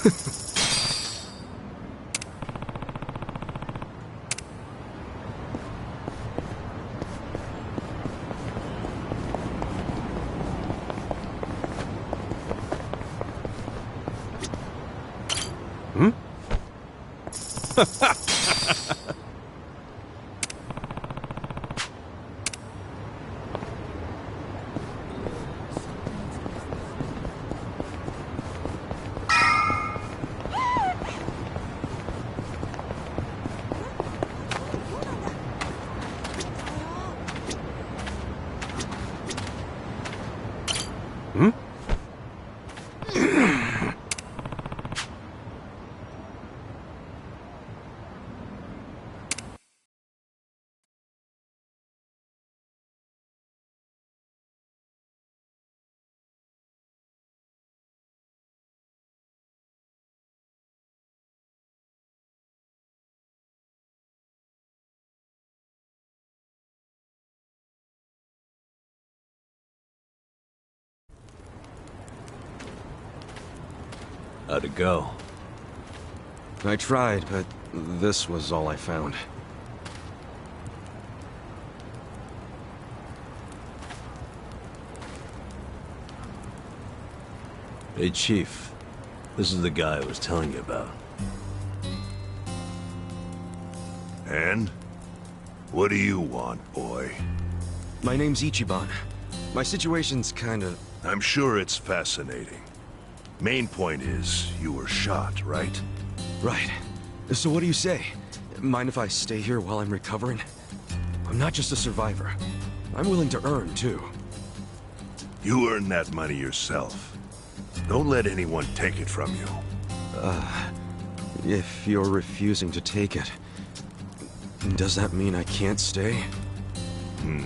Hmm? Hmm? How'd it go? I tried, but this was all I found. Hey, Chief. This is the guy I was telling you about. And? What do you want, boy? My name's Ichiban. My situation's kinda... I'm sure it's fascinating. Main point is, you were shot, right? Right. So what do you say? Mind if I stay here while I'm recovering? I'm not just a survivor. I'm willing to earn, too. You earn that money yourself. Don't let anyone take it from you. If you're refusing to take it, does that mean I can't stay?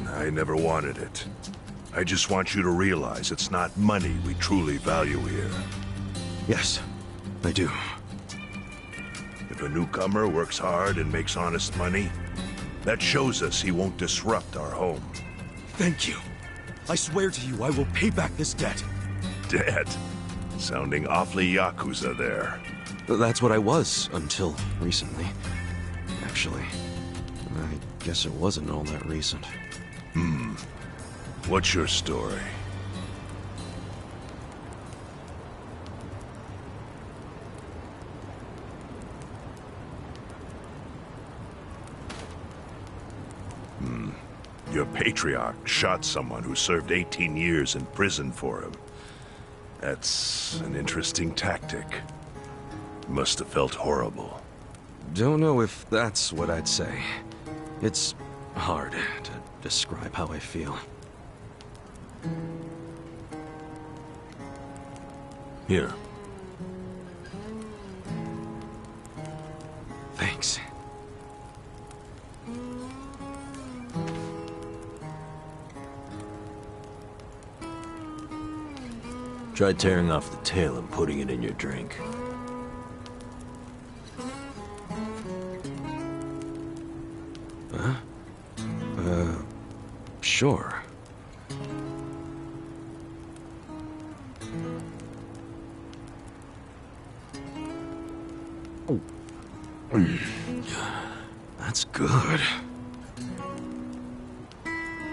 I never wanted it. I just want you to realize it's not money we truly value here. Yes, I do. If a newcomer works hard and makes honest money, that shows us he won't disrupt our home. Thank you. I swear to you, I will pay back this debt. Dead. Sounding awfully Yakuza there. That's what I was, until recently. Actually, I guess it wasn't all that recent. What's your story? Your patriarch shot someone who served 18 years in prison for him. That's an interesting tactic. Must have felt horrible. Don't know if that's what I'd say. It's hard to describe how I feel. Here. Thanks. Try tearing off the tail and putting it in your drink. Huh? Sure. Oh. That's good.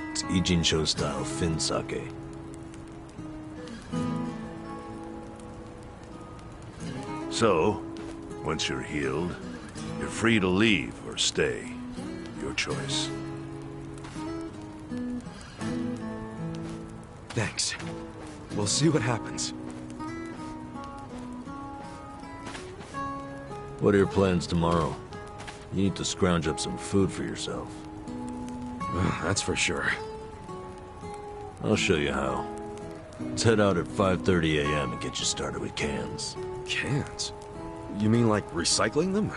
It's Ijinsho style Fin sake. So, once you're healed, you're free to leave or stay. Your choice. Thanks. We'll see what happens. What are your plans tomorrow? You need to scrounge up some food for yourself. That's for sure. I'll show you how. Let's head out at 5:30 a.m. and get you started with cans. Cans? You mean like recycling them?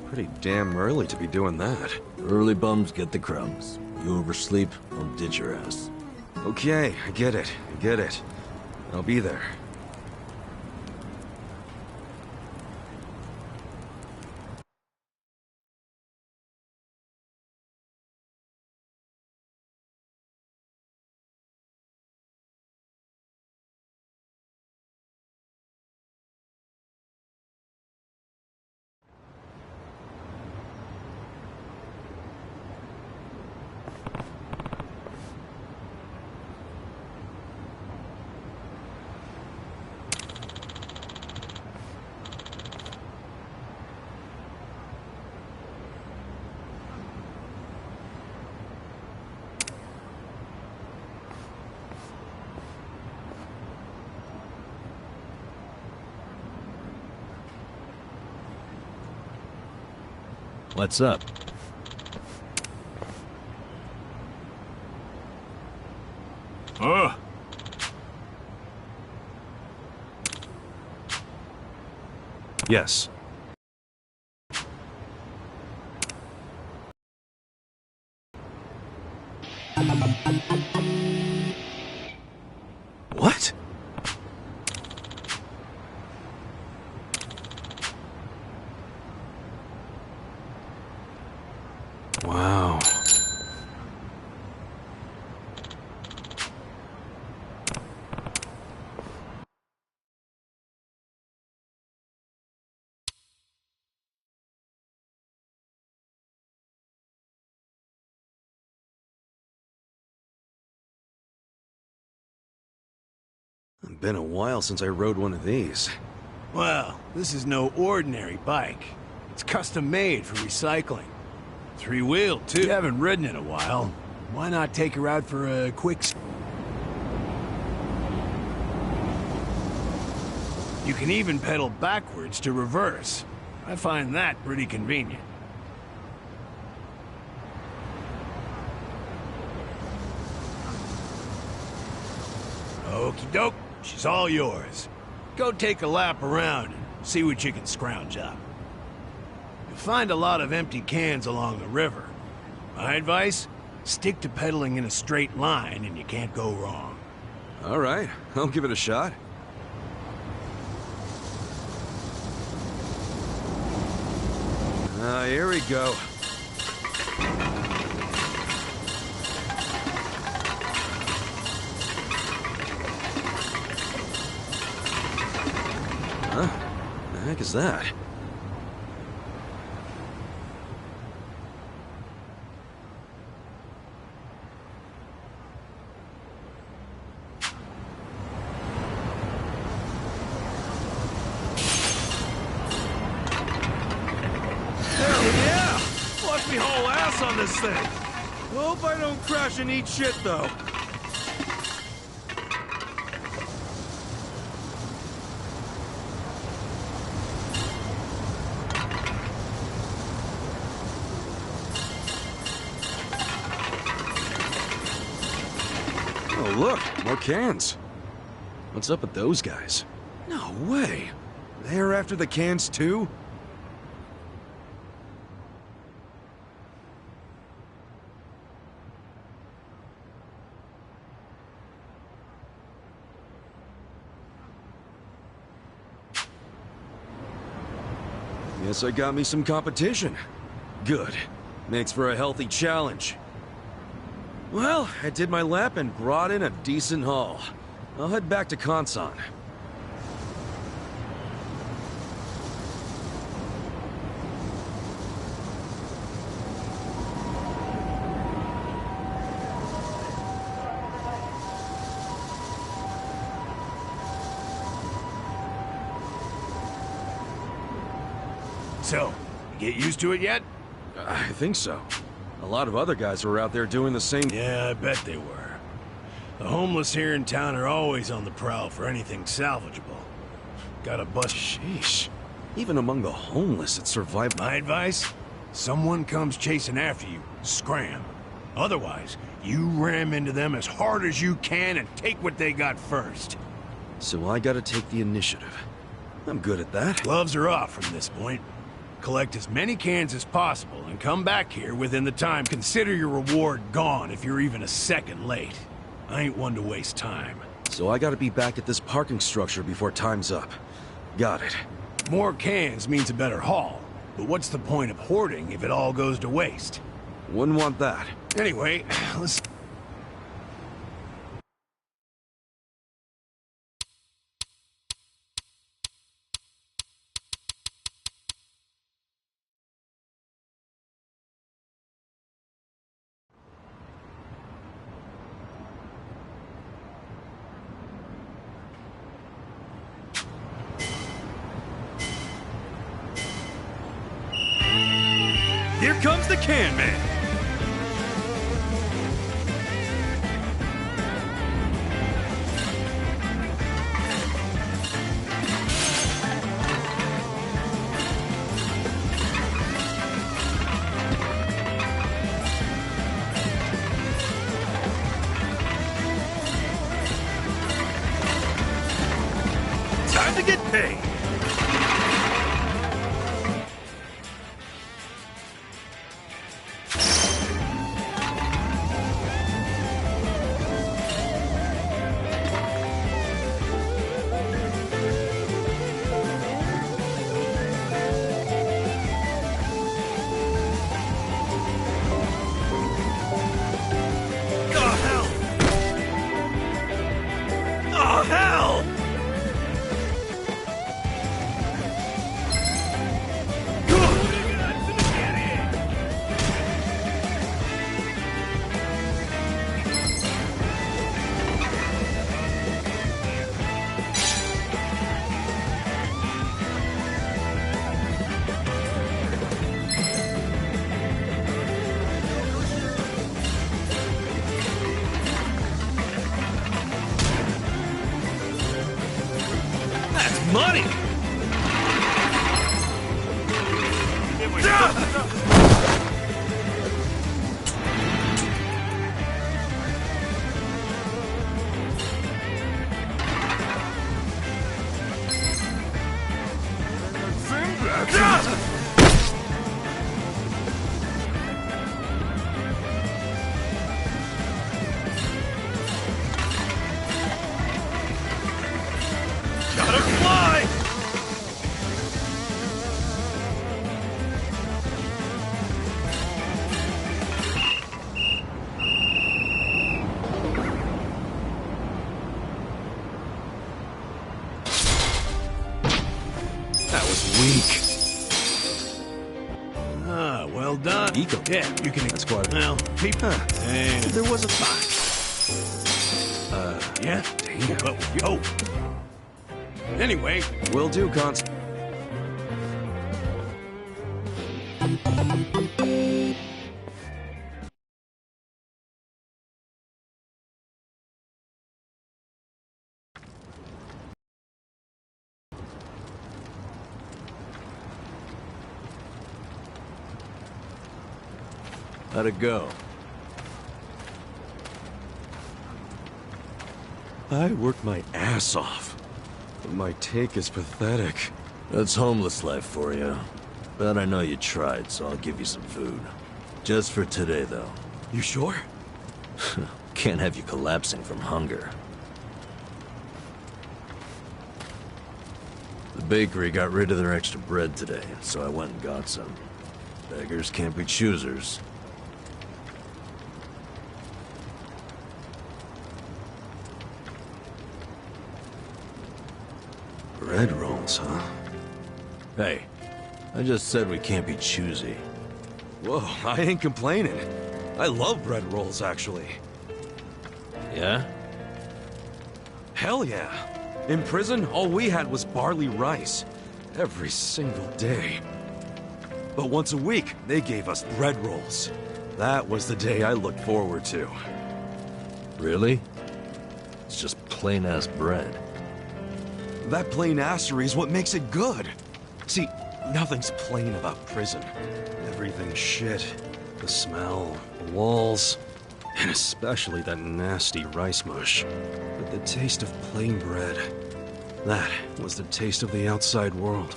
Pretty damn early to be doing that. Early bums get the crumbs. You oversleep, I'll ditch your ass. Okay, I get it. I get it. I'll be there. What's up? Huh? Yes. What? Wow. It's been a while since I rode one of these. Well, this is no ordinary bike. It's custom made for recycling. Three-wheeled, too. You haven't ridden in a while. Why not take her out for a quick... You can even pedal backwards to reverse. I find that pretty convenient. Okie doke, she's all yours. Go take a lap around and see what you can scrounge up. You'll find a lot of empty cans along the river. My advice? Stick to pedaling in a straight line and you can't go wrong. All right, I'll give it a shot. Here we go. Huh? The heck is that? Me whole ass on this thing. Hope I don't crash and eat shit, though. Oh, look, more cans. What's up with those guys? No way. They're after the cans, too? Guess I got me some competition. Good. Makes for a healthy challenge. Well, I did my lap and brought in a decent haul. I'll head back to Kansan. So, you get used to it yet? I think so. A lot of other guys were out there doing the same. Yeah, I bet they were. The homeless here in town are always on the prowl for anything salvageable. Gotta bust... Sheesh. Even among the homeless, it survived. My advice? Someone comes chasing after you, scram. Otherwise, you ram into them as hard as you can and take what they got first. So I gotta take the initiative. I'm good at that. Gloves are off from this point. Collect as many cans as possible and come back here within the time. Consider your reward gone if you're even a second late. I ain't one to waste time. So I gotta be back at this parking structure before time's up. Got it. More cans means a better haul. But what's the point of hoarding if it all goes to waste? Wouldn't want that. Anyway, let's... Here comes the can man! day! Oh, hell! That's money! Gotta fly! That was weak. Ah, well done. Eco. Yeah, you can... That's quite... Well, people... And There was a time. yeah? Damn. Oh. Anyway, Will do, Cons. How'd it go? I worked my ass off. But my take is pathetic. That's homeless life for you. But I know you tried, so I'll give you some food. Just for today, though. You sure? Can't have you collapsing from hunger. The bakery got rid of their extra bread today, so I went and got some. Beggars can't be choosers. Bread rolls, huh? Hey, I just said we can't be choosy. Whoa, I ain't complaining. I love bread rolls, actually. Yeah? Hell yeah. In prison, all we had was barley rice. Every single day. But once a week, they gave us bread rolls. That was the day I looked forward to. Really? It's just plain-ass bread. That plain assery is what makes it good. See, nothing's plain about prison. Everything's shit. The smell, the walls, and especially that nasty rice mush. But the taste of plain bread, that was the taste of the outside world.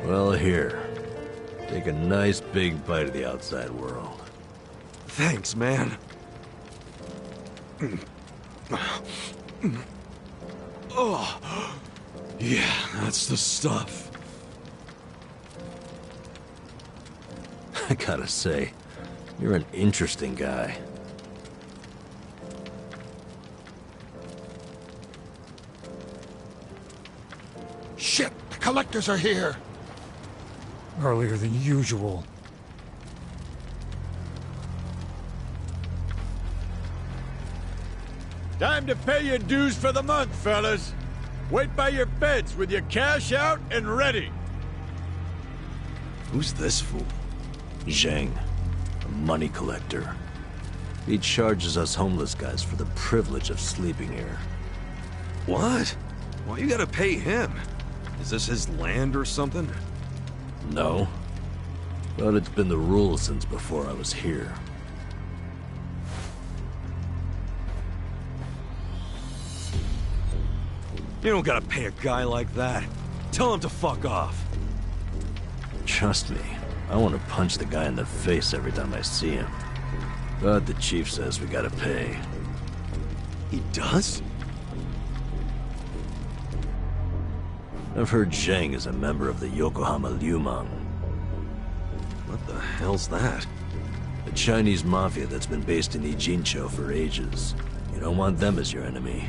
Well, here. Take a nice big bite of the outside world. Thanks, man. Oh, yeah, that's the stuff. I gotta say, you're an interesting guy. Shit! The collectors are here! Earlier than usual. Time to pay your dues for the month, fellas. Wait by your beds with your cash out and ready. Who's this fool? Zhang, a money collector. He charges us homeless guys for the privilege of sleeping here. What? Why you gotta pay him? Is this his land or something? No. But it's been the rule since before I was here. You don't gotta pay a guy like that. Tell him to fuck off. Trust me, I want to punch the guy in the face every time I see him. But the chief says we gotta pay. He does? I've heard Zhang is a member of the Yokohama Liumang, What the hell's that? a Chinese mafia that's been based in Ijincho for ages. You don't want them as your enemy.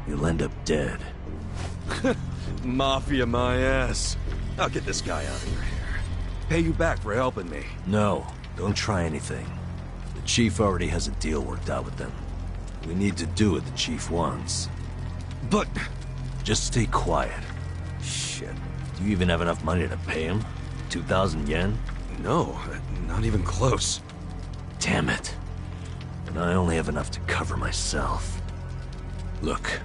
You'll end up dead. Mafia my ass. I'll get this guy out of your hair. Pay you back for helping me. No, don't try anything. The chief already has a deal worked out with them. We need to do what the chief wants. But... Just stay quiet. Shit. Do you even have enough money to pay him? 2,000 yen? No, not even close. Damn it. And I only have enough to cover myself. Look,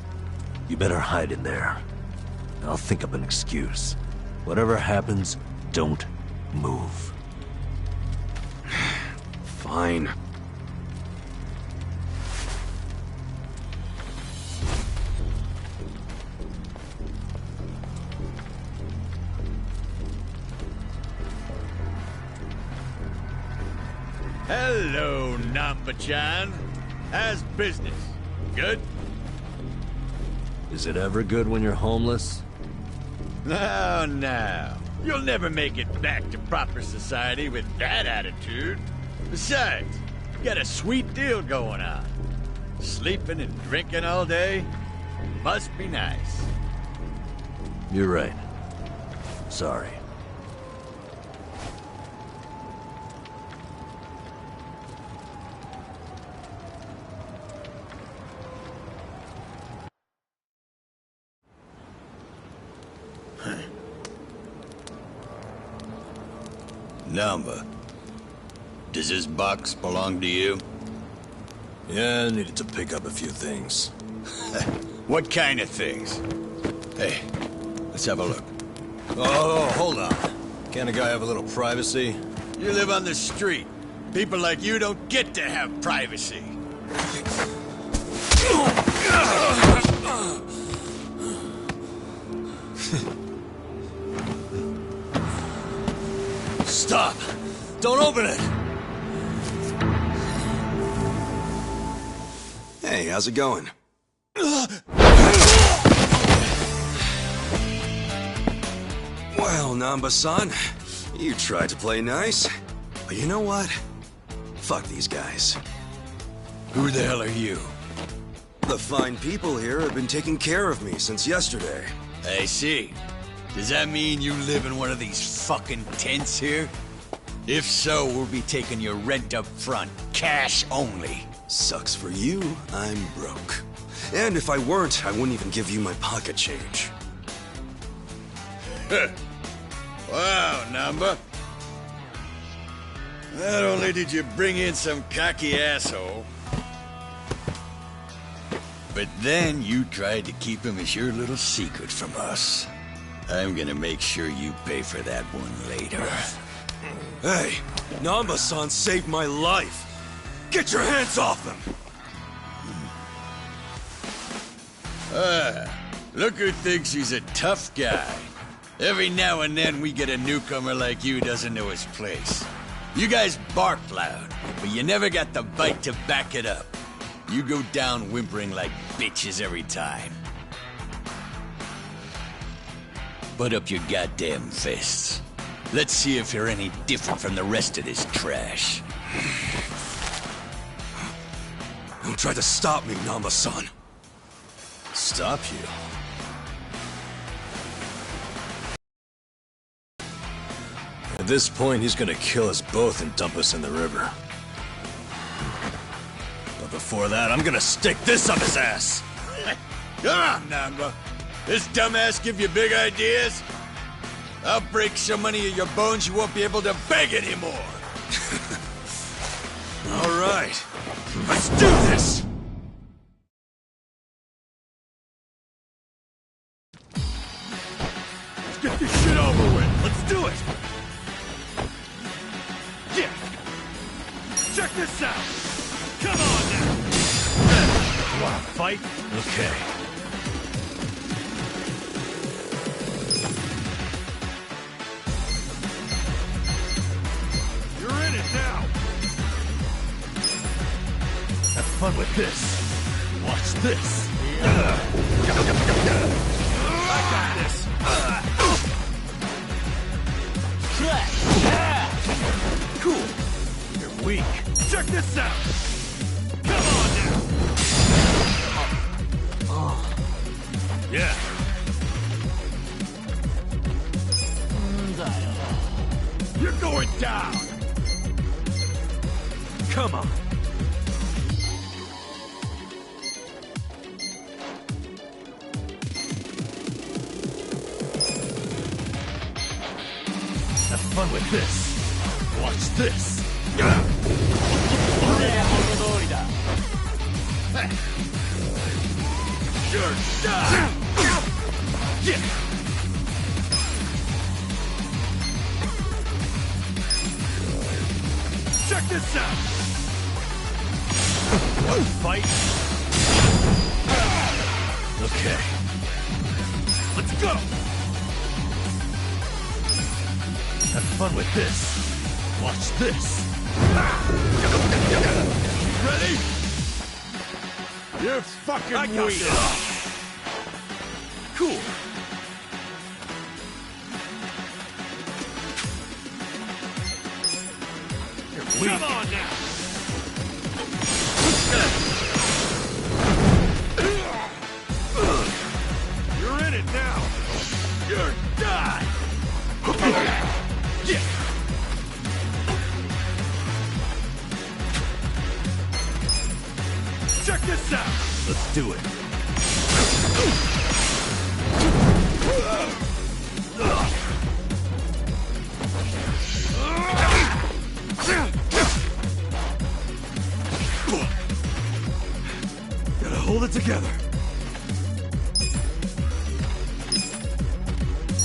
you better hide in there. I'll think up an excuse. Whatever happens, don't move. Fine. Hello, Namba-chan. How's business? Good? Is it ever good when you're homeless? No, no. You'll never make it back to proper society with that attitude. Besides, you got a sweet deal going on. Sleeping and drinking all day must be nice. You're right. Sorry. Namba, does this box belong to you? Yeah, I needed to pick up a few things. What kind of things? Hey, let's have a look. Oh, hold on. Can't a guy have a little privacy? You live on the street. People like you don't get to have privacy. Stop! Don't open it! Hey, how's it going? Well, Namba-san, you tried to play nice. But you know what? Fuck these guys. Who the hell are you? The fine people here have been taking care of me since yesterday. I see. Does that mean you live in one of these fucking tents here? If so, we'll be taking your rent up front, cash only. Sucks for you, I'm broke. And if I weren't, I wouldn't even give you my pocket change. Wow, Namba. Not only did you bring in some cocky asshole, but then you tried to keep him as your little secret from us. I'm gonna make sure you pay for that one later. Hey, Namba-san saved my life. Get your hands off him! Look who thinks he's a tough guy. Every now and then we get a newcomer like you who doesn't know his place. You guys bark loud, but you never got the bite to back it up. You go down whimpering like bitches every time. Put up your goddamn fists. Let's see if you're any different from the rest of this trash. Don't try to stop me, Namba-san. Stop you? At this point, he's gonna kill us both and dump us in the river. But before that, I'm gonna stick this up his ass! Come on, Namba. This dumbass give you big ideas? I'll break so many of your bones you won't be able to beg anymore. All right, let's do this! Let's get this shit over with. Let's do it! Yeah. Check this out. Come on now. Wanna fight? Okay. You're in it now! Have fun with this. Watch this. I got this! Cool. You're weak. Check this out! Come on now! Yeah. You're going down! Come on. Have fun with this. Watch this. You're done! Check this out! Wanna fight? Okay. Let's go! Have fun with this. Watch this. Ready? You're fucking I got weak! this. Cool. Weak. Come on now! You're in it now! You're done! Yeah. Check this out! Let's do it. Gotta hold it together.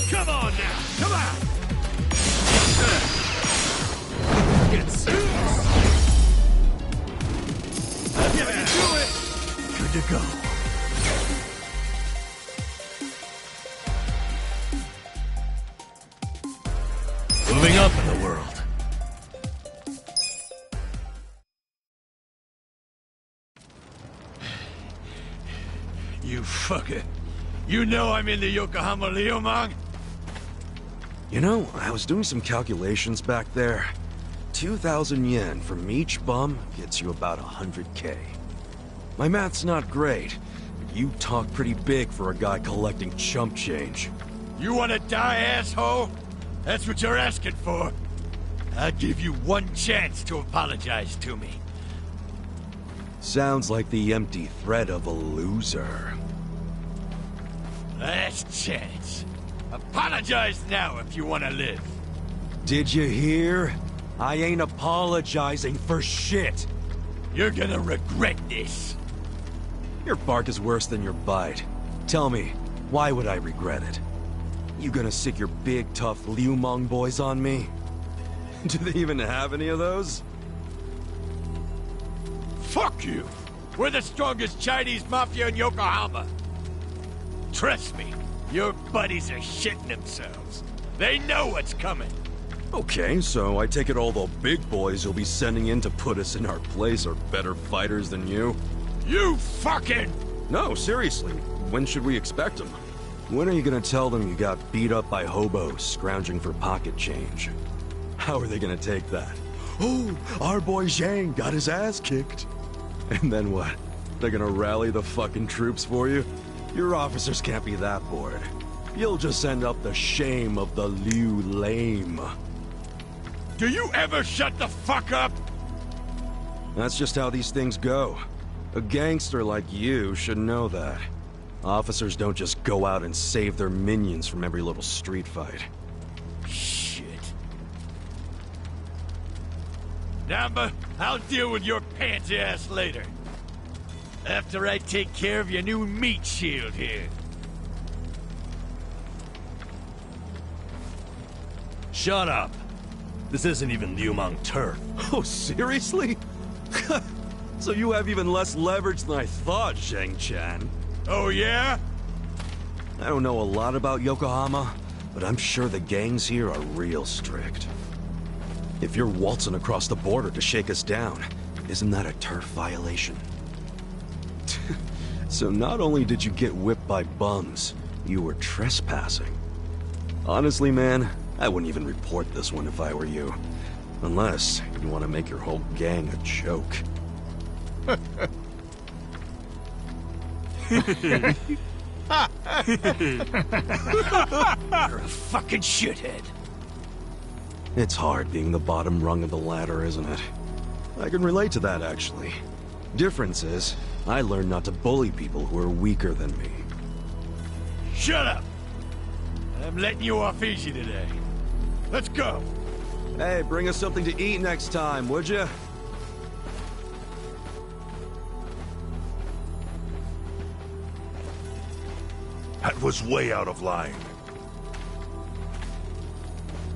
Come on now! Come on! Get serious. Yeah, you do it! Good to go. Moving up in the world. You fucker. You know I'm in the Yokohama Liumang? You know, I was doing some calculations back there. 2,000 yen from each bum gets you about 100K. My math's not great, but you talk pretty big for a guy collecting chump change. You wanna die, asshole? That's what you're asking for. I'll give you one chance to apologize to me. Sounds like the empty threat of a loser. Last chance. Apologize now if you wanna live. Did you hear? I ain't apologizing for shit. You're gonna regret this. Your bark is worse than your bite. Tell me, why would I regret it? You gonna sick your big, tough Liumang boys on me? Do they even have any of those? Fuck you! We're the strongest Chinese mafia in Yokohama. Trust me, your buddies are shitting themselves. They know what's coming. Okay, so I take it all the big boys you'll be sending in to put us in our place are better fighters than you? You fucking... No, seriously. When should we expect them? When are you gonna tell them you got beat up by hobos scrounging for pocket change? How are they gonna take that? Oh, our boy Zhang got his ass kicked. And then what? They're gonna rally the fucking troops for you? Your officers can't be that bored. You'll just send up the shame of the Liu lame. Do you ever shut the fuck up? That's just how these things go. A gangster like you should know that. Officers don't just go out and save their minions from every little street fight. Shit. Namba, I'll deal with your pansy ass later. After I take care of your new meat shield here. Shut up. This isn't even Liumang turf. Oh, seriously? So you have even less leverage than I thought, Zheng-chan. Oh, yeah? I don't know a lot about Yokohama, but I'm sure the gangs here are real strict. If you're waltzing across the border to shake us down, isn't that a turf violation? So not only did you get whipped by bums, you were trespassing. Honestly, man, I wouldn't even report this one if I were you. Unless you want to make your whole gang a joke. You're a fucking shithead. It's hard being the bottom rung of the ladder, isn't it? I can relate to that, actually. Difference is, I learned not to bully people who are weaker than me. Shut up! I'm letting you off easy today. Let's go! Hey, bring us something to eat next time, would you? That was way out of line.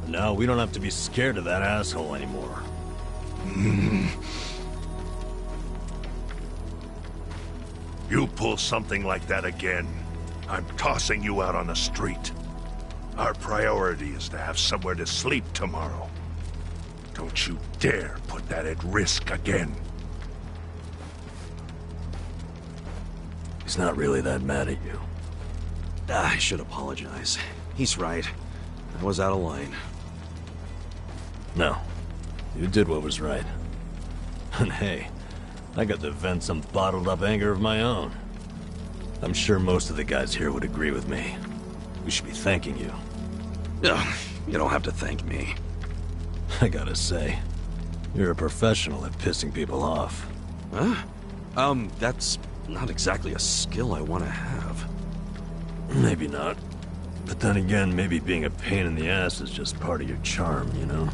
Now we don't have to be scared of that asshole anymore. You pull something like that again, I'm tossing you out on the street. Our priority is to have somewhere to sleep tomorrow. Don't you dare put that at risk again. He's not really that mad at you. I should apologize. He's right. I was out of line. No. You did what was right. And hey, I got to vent some bottled up anger of my own. I'm sure most of the guys here would agree with me. We should be thanking you. Ugh, you don't have to thank me. I gotta say, you're a professional at pissing people off. Huh? That's not exactly a skill I want to have. Maybe not. But then again, maybe being a pain in the ass is just part of your charm, you know?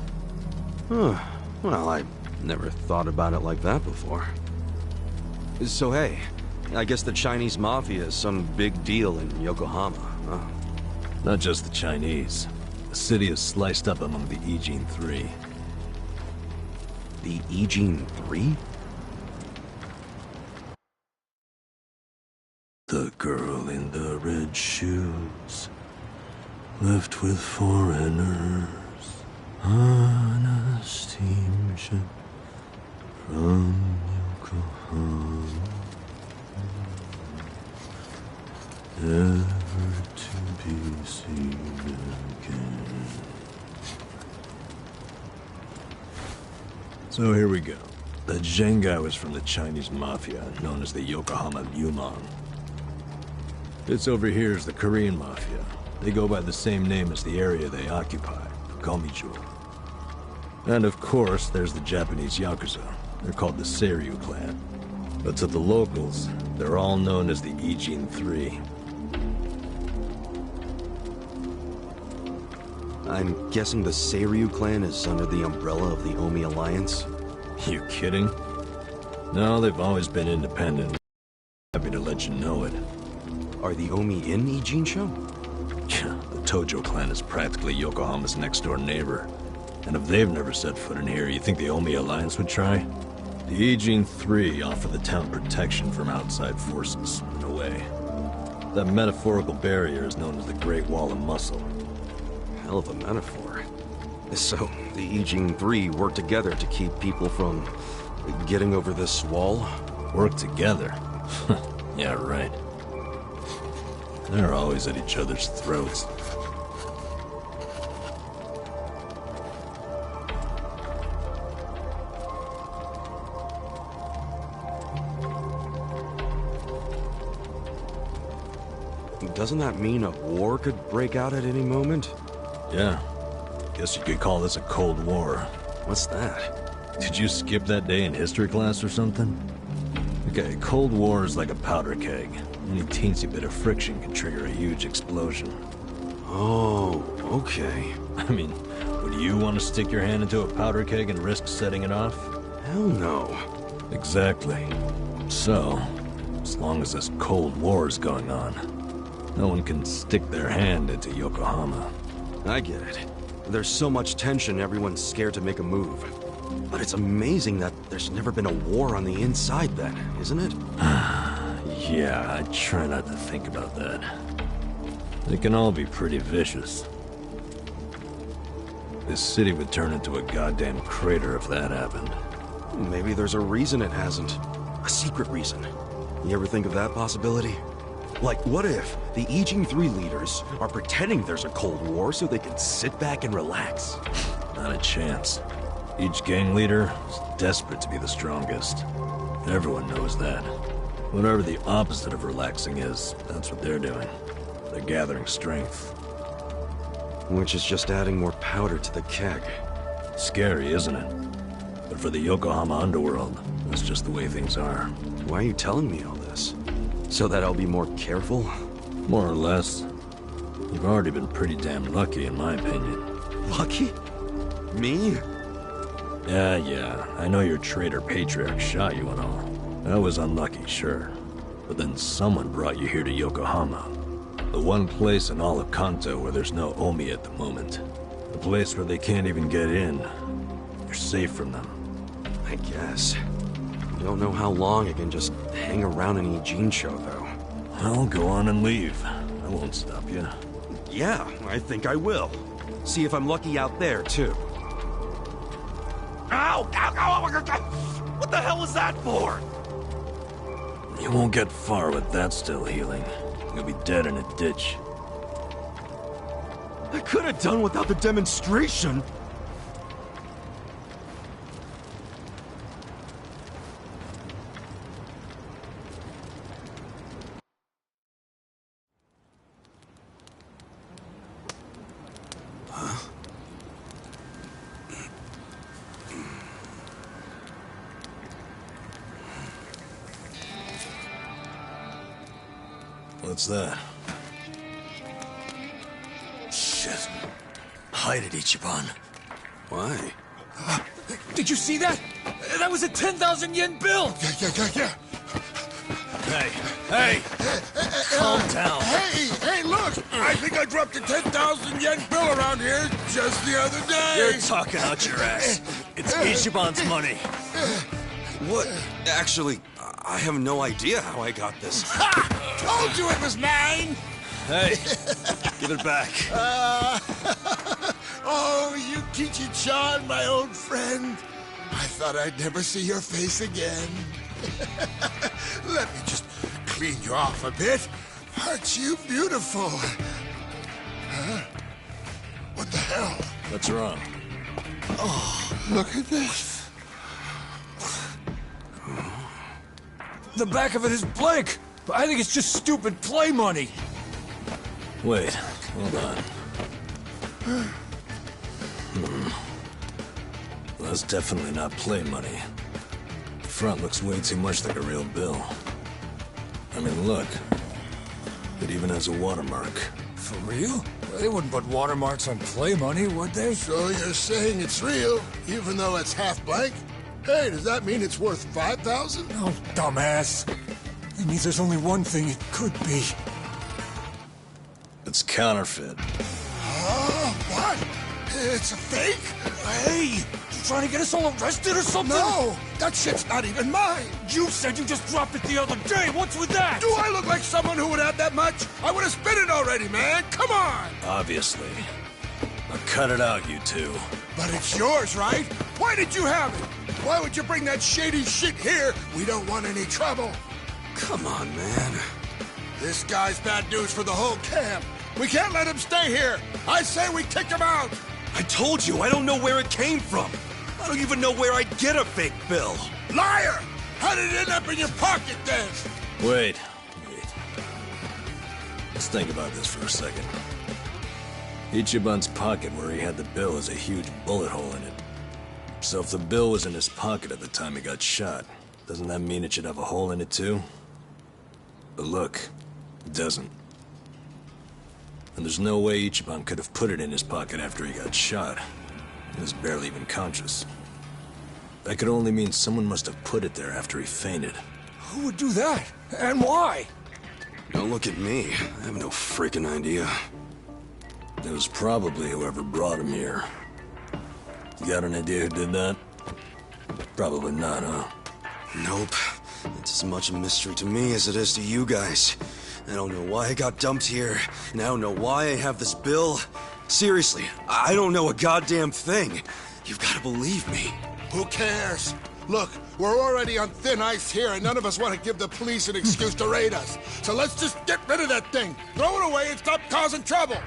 Huh. Well, I never thought about it like that before. So hey, I guess the Chinese Mafia is some big deal in Yokohama, huh? Not just the Chinese. The city is sliced up among the Ijin Three. The Ijin Three? The girl in the red shoes left with foreigners on a steamship from Yokohama, never to be seen again. So here we go. The Zheng guy was from the Chinese Mafia, known as the Yokohama Yumon. This over here is the Korean Mafia. They go by the same name as the area they occupy, Gomijo. And of course, there's the Japanese Yakuza. They're called the Seiryu clan. But to the locals, they're all known as the Ijin Three. I'm guessing the Seiryu clan is under the umbrella of the Omi Alliance? You kidding? No, they've always been independent. Happy to let you know it. Are the Omi in Ijincho? The Tojo clan is practically Yokohama's next-door neighbor. And if they've never set foot in here, you think the Omi Alliance would try? The Ijin Three offer the town protection from outside forces, in a way. That metaphorical barrier is known as the Great Wall of Muscle. Hell of a metaphor. So, the Ijin Three work together to keep people from getting over this wall? Work together? Yeah, right. They're always at each other's throats. Doesn't that mean a war could break out at any moment? Yeah. Guess you could call this a Cold War. What's that? Did you skip that day in history class or something? Okay, Cold War is like a powder keg. Any teensy bit of friction can trigger a huge explosion. Oh, okay. I mean, would you want to stick your hand into a powder keg and risk setting it off? Hell no. Exactly. So, as long as this Cold War is going on, no one can stick their hand into Yokohama. I get it. There's so much tension, everyone's scared to make a move. But it's amazing that there's never been a war on the inside then, isn't it? Yeah, I try not to think about that. They can all be pretty vicious. This city would turn into a goddamn crater if that happened. Maybe there's a reason it hasn't. A secret reason. You ever think of that possibility? Like, what if the Ijing 3 leaders are pretending there's a Cold War so they can sit back and relax? Not a chance. Each gang leader is desperate to be the strongest. Everyone knows that. Whatever the opposite of relaxing is, that's what they're doing. They're gathering strength. Which is just adding more powder to the keg. Scary, isn't it? But for the Yokohama underworld, that's just the way things are. Why are you telling me all this? So that I'll be more careful? More or less. You've already been pretty damn lucky, in my opinion. Lucky? Me? Yeah. I know your traitor Patriarch shot you and all. That was unlucky, sure. But then someone brought you here to Yokohama. The one place in all of Kanto where there's no Omi at the moment. The place where they can't even get in. You're safe from them. I guess. I don't know how long I can just hang around an Ijin show, though. Well, go on and leave. I won't stop you. Yeah, I think I will. See if I'm lucky out there, too. Ow! Ow! Ow! What the hell was that for? You won't get far with that still healing. You'll be dead in a ditch. I could have done without the demonstration. What's that? Shit. Hide it, Ichiban. Why? Did you see that? That was a 10,000 yen bill! Yeah. Hey! Calm down. Hey, look! I think I dropped a 10,000 yen bill around here just the other day. You're talking out your ass. It's Ichiban's money. What? Actually, I have no idea how I got this. Ha! Told you it was mine! Hey, give it back. Oh, Yukichi-chan, my old friend. I thought I'd never see your face again. Let me just clean you off a bit. Aren't you beautiful? Huh? What the hell? What's wrong? Oh, look at this. The back of it is blank! But I think it's just stupid play money! Wait, hold on. Well, that's definitely not play money. The front looks way too much like a real bill. I mean, look. It even has a watermark. For real? They wouldn't put watermarks on play money, would they? So you're saying it's real, even though it's half blank? Hey, does that mean it's worth 5,000? Oh, dumbass. It means there's only one thing it could be. It's counterfeit. What? It's a fake? Hey! You trying to get us all arrested or something? No! That shit's not even mine! You said you just dropped it the other day! What's with that? Do I look like someone who would have that much? I would have spent it already, man! Come on! Obviously. Now cut it out, you two. But it's yours, right? Why did you have it? Why would you bring that shady shit here? We don't want any trouble. Come on, man. This guy's bad news for the whole camp. We can't let him stay here. I say we kick him out. I told you, I don't know where it came from. I don't even know where I'd get a fake bill. Liar! How did it end up in your pocket then? Wait. Let's think about this for a second. Ichiban's pocket where he had the bill has a huge bullet hole in it. So if the bill was in his pocket at the time he got shot, doesn't that mean it should have a hole in it too? But look, it doesn't. And there's no way Ichiban could have put it in his pocket after he got shot. He was barely even conscious. That could only mean someone must have put it there after he fainted. Who would do that? And why? Don't look at me. I have no freaking idea. It was probably whoever brought him here. You got an idea who did that? Probably not, huh? Nope. It's as much a mystery to me as it is to you guys. I don't know why I got dumped here, and I don't know why I have this bill. Seriously, I don't know a goddamn thing. You've got to believe me. Who cares? Look, we're already on thin ice here, and none of us want to give the police an excuse to raid us. So let's just get rid of that thing, throw it away, and stop causing trouble.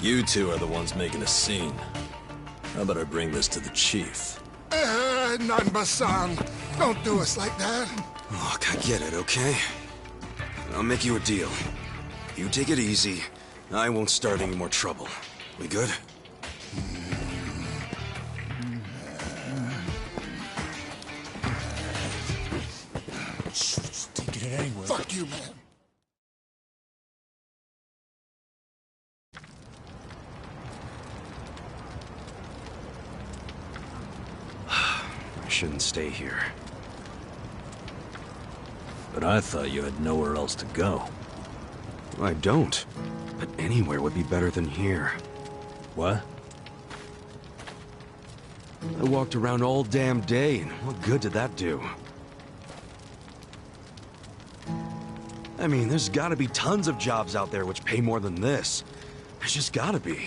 You two are the ones making a scene. How about I bring this to the chief? Nanba-san, don't do us like that. Look, I get it, okay? I'll make you a deal. You take it easy, I won't start any more trouble. We good? Just taking it anyway. Fuck you, man. I shouldn't stay here. But I thought you had nowhere else to go. I don't. But anywhere would be better than here. What? I walked around all damn day, and what good did that do? I mean, there's gotta be tons of jobs out there which pay more than this. There's just gotta be.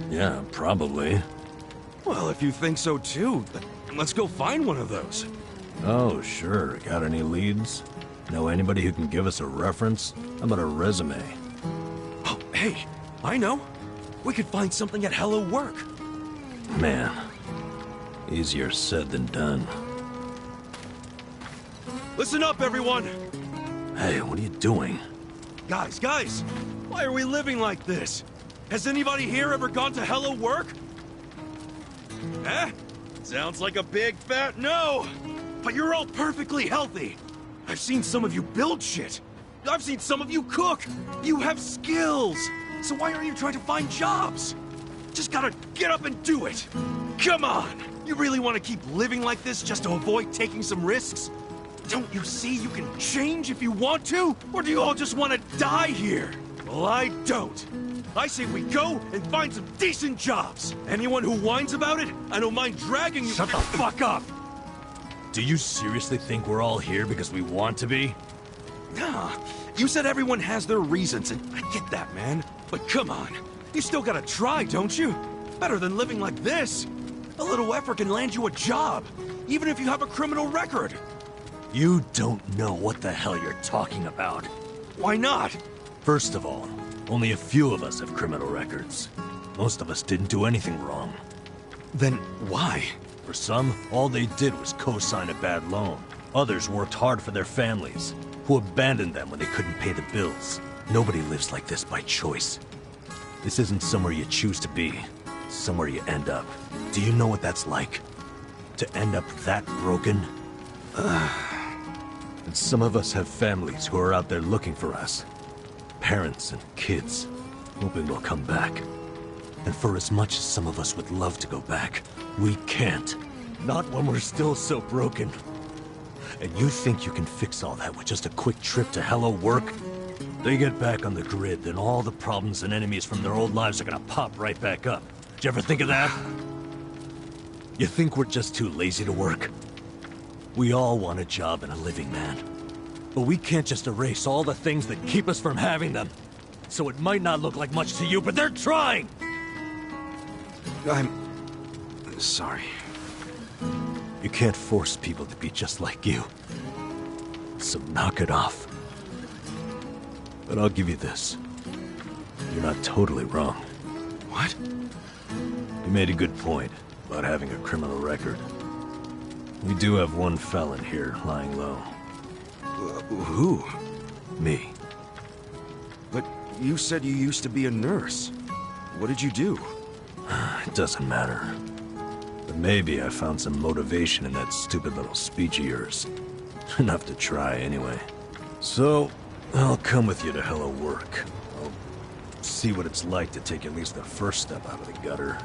Yeah, probably. Well, if you think so too, then let's go find one of those. Oh, sure. Got any leads? Know anybody who can give us a reference? How about a resume? Oh, hey, I know. We could find something at Hello Work. Man, easier said than done. Listen up, everyone! Hey, what are you doing? Guys, why are we living like this? Has anybody here ever gone to Hello Work? Eh? Sounds like a big fat no! But you're all perfectly healthy! I've seen some of you build shit! I've seen some of you cook! You have skills! So why aren't you trying to find jobs? Just gotta get up and do it! Come on! You really want to keep living like this just to avoid taking some risks? Don't you see you can change if you want to? Or do you all just want to die here? Well, I don't. I say we go and find some decent jobs. Anyone who whines about it, I don't mind dragging you— Shut the fuck up! Do you seriously think we're all here because we want to be? Nah, you said everyone has their reasons, and I get that, man. But come on, you still gotta try, don't you? Better than living like this. A little effort can land you a job, even if you have a criminal record. You don't know what the hell you're talking about. Why not? First of all, only a few of us have criminal records. Most of us didn't do anything wrong. Then why? For some, all they did was co-sign a bad loan. Others worked hard for their families, who abandoned them when they couldn't pay the bills. Nobody lives like this by choice. This isn't somewhere you choose to be. It's somewhere you end up. Do you know what that's like? To end up that broken? And some of us have families who are out there looking for us. Parents and kids, hoping we'll come back. And for as much as some of us would love to go back, we can't. Not when we're still so broken. And you think you can fix all that with just a quick trip to Hello Work? They get back on the grid, then all the problems and enemies from their old lives are gonna pop right back up. Did you ever think of that? You think we're just too lazy to work? We all want a job and a living, man. But we can't just erase all the things that keep us from having them. So it might not look like much to you, but they're trying! I'm sorry. You can't force people to be just like you. So knock it off. But I'll give you this. You're not totally wrong. What? You made a good point about having a criminal record. We do have one felon here lying low. Who? Me. But you said you used to be a nurse. What did you do? It doesn't matter. But maybe I found some motivation in that stupid little speech of yours. Enough to try, anyway. So, I'll come with you to Hello Work. I'll see what it's like to take at least the first step out of the gutter.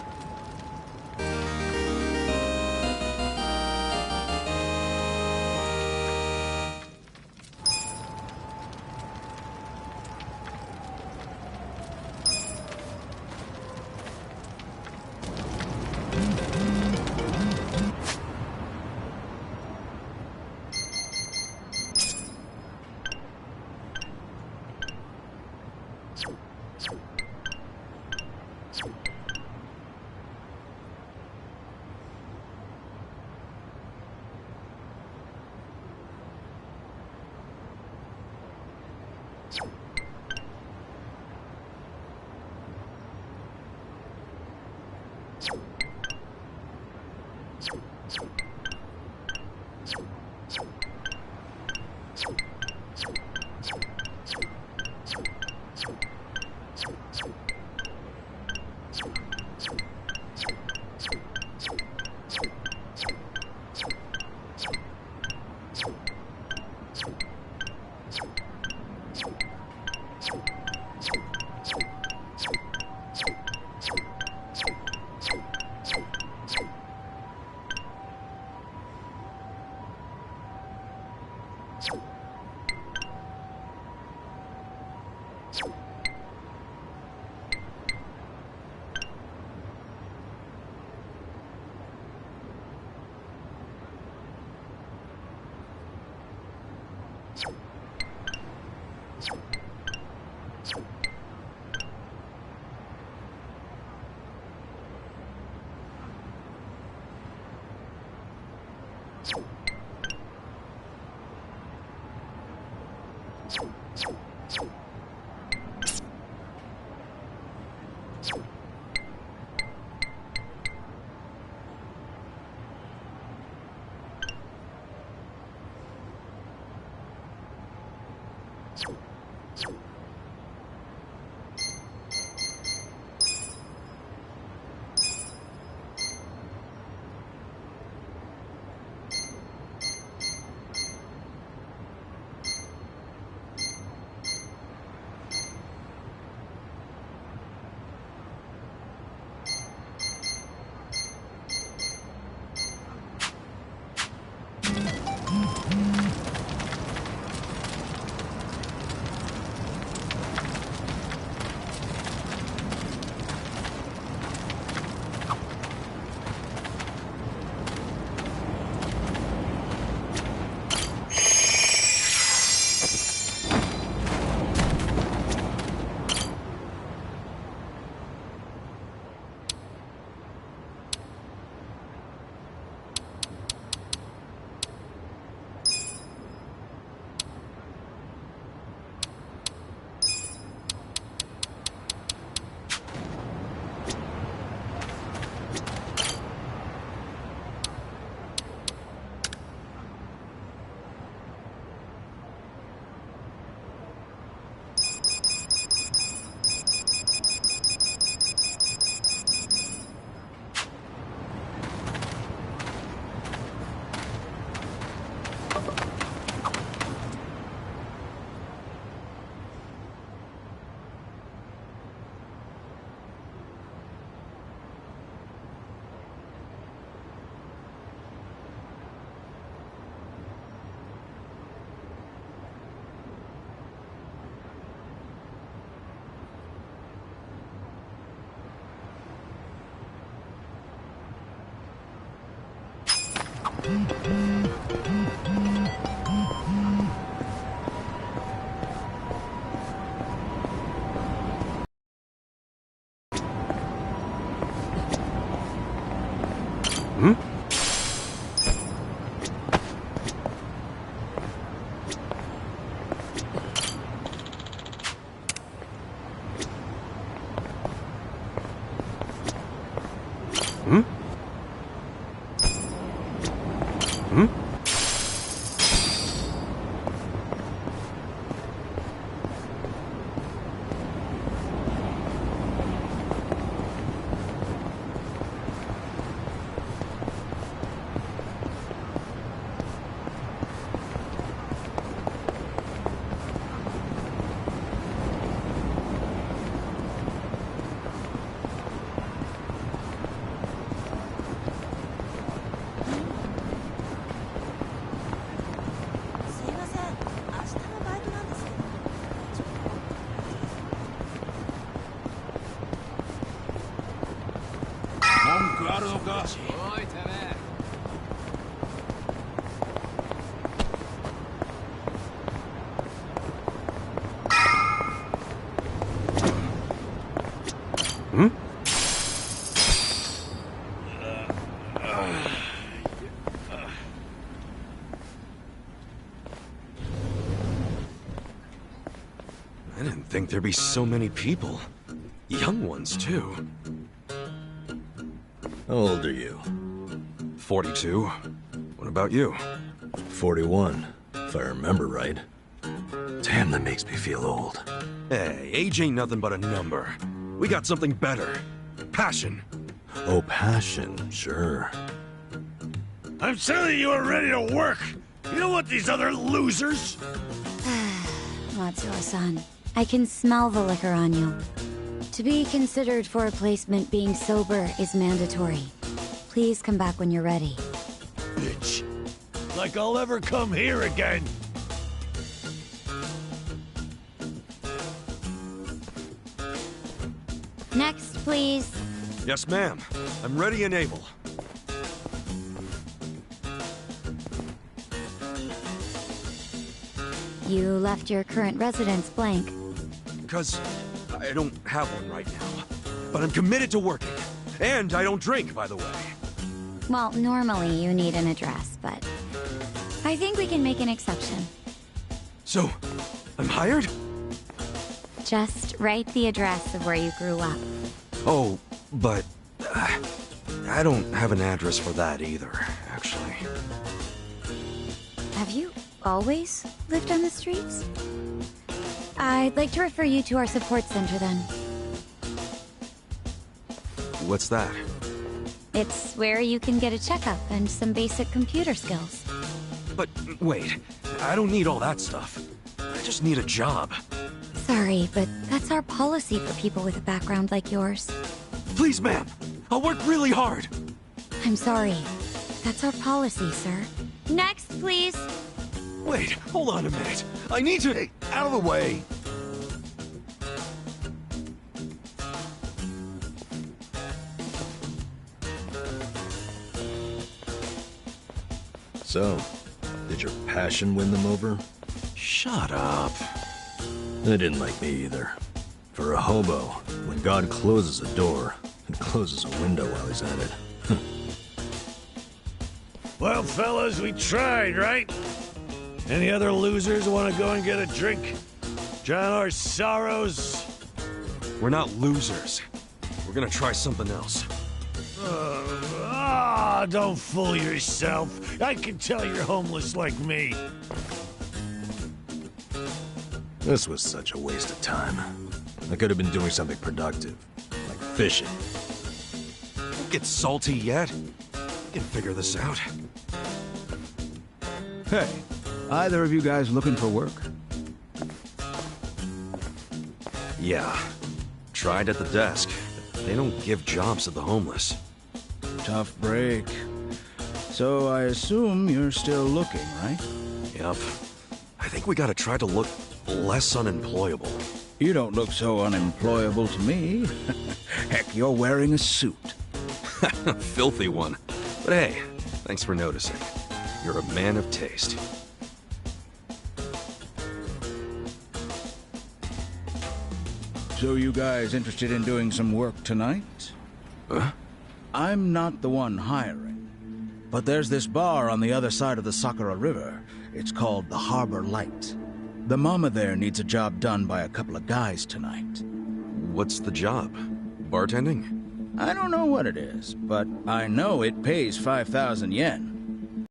I didn't think there'd be so many people. Young ones, too. How old are you? 42. What about you? 41, if I remember right. Damn, that makes me feel old. Hey, age ain't nothing but a number. We got something better. Passion. Oh, passion, sure. I'm telling you, we're ready to work. You don't want these other losers. Matsuo-san, I can smell the liquor on you. To be considered for a placement, being sober is mandatory. Please come back when you're ready. Bitch. Like I'll ever come here again. Next, please. Yes, ma'am. I'm ready and able. You left your current residence blank. Because I don't have one right now. But I'm committed to working. And I don't drink, by the way. Well, normally you need an address, but I think we can make an exception. So, I'm hired? Just write the address of where you grew up. Oh, but I don't have an address for that either, actually. Have you always lived on the streets? I'd like to refer you to our support center then. What's that? It's where you can get a checkup and some basic computer skills. But wait, I don't need all that stuff. I just need a job. Sorry, but that's our policy for people with a background like yours. Please, ma'am. I'll work really hard. I'm sorry. That's our policy, sir. Next, please. Wait, hold on a minute. I need to... Hey, out of the way. So, did your passion win them over? Shut up. They didn't like me either. For a hobo, when God closes a door, he closes a window while he's at it. Well, fellas, we tried, right? Any other losers want to go and get a drink? Drown our sorrows? We're not losers. We're gonna try something else. Don't fool yourself. I can tell you're homeless like me. This was such a waste of time. I could have been doing something productive, like fishing. Don't get salty yet. We can figure this out. Hey, either of you guys looking for work? Yeah. Tried at the desk. But they don't give jobs to the homeless. Tough break. So I assume you're still looking, right? Yep. I think we gotta try to look less unemployable. You don't look so unemployable to me. Heck, you're wearing a suit. Filthy one. But hey, thanks for noticing. You're a man of taste. So you guys interested in doing some work tonight? Huh? I'm not the one hiring. But there's this bar on the other side of the Sakura River. It's called the Harbor Light. The mama there needs a job done by a couple of guys tonight. What's the job? Bartending? I don't know what it is, but I know it pays 5,000 yen.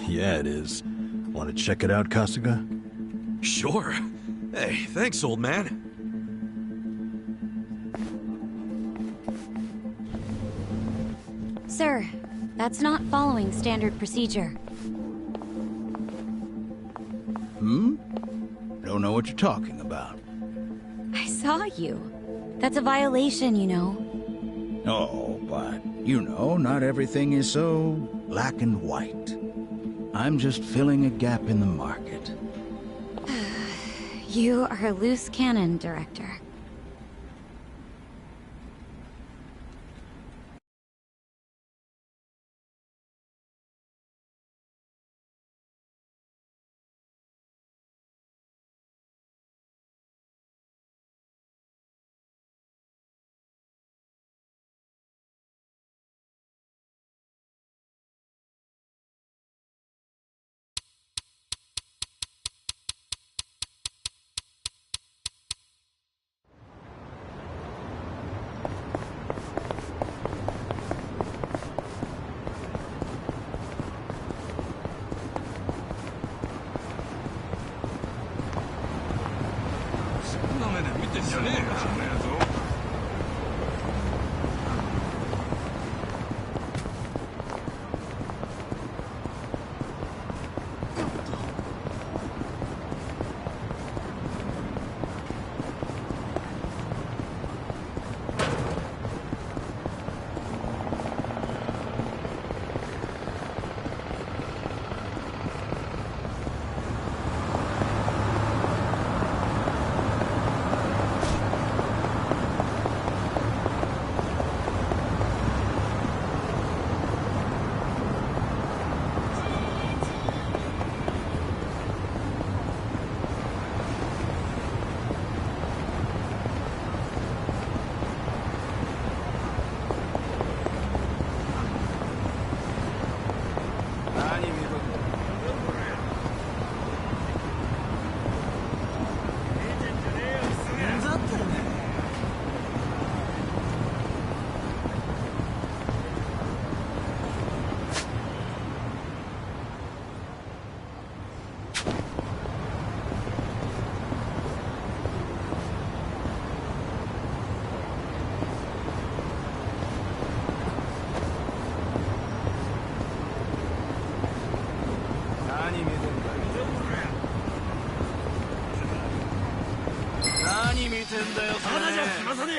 Yeah, it is. Want to check it out, Kasuga? Sure. Hey, thanks, old man. Sir, that's not following standard procedure. Don't know what you're talking about. I saw you. That's a violation, you know. Oh, but, you know, not everything is so black and white. I'm just filling a gap in the market. You are a loose cannon, Director.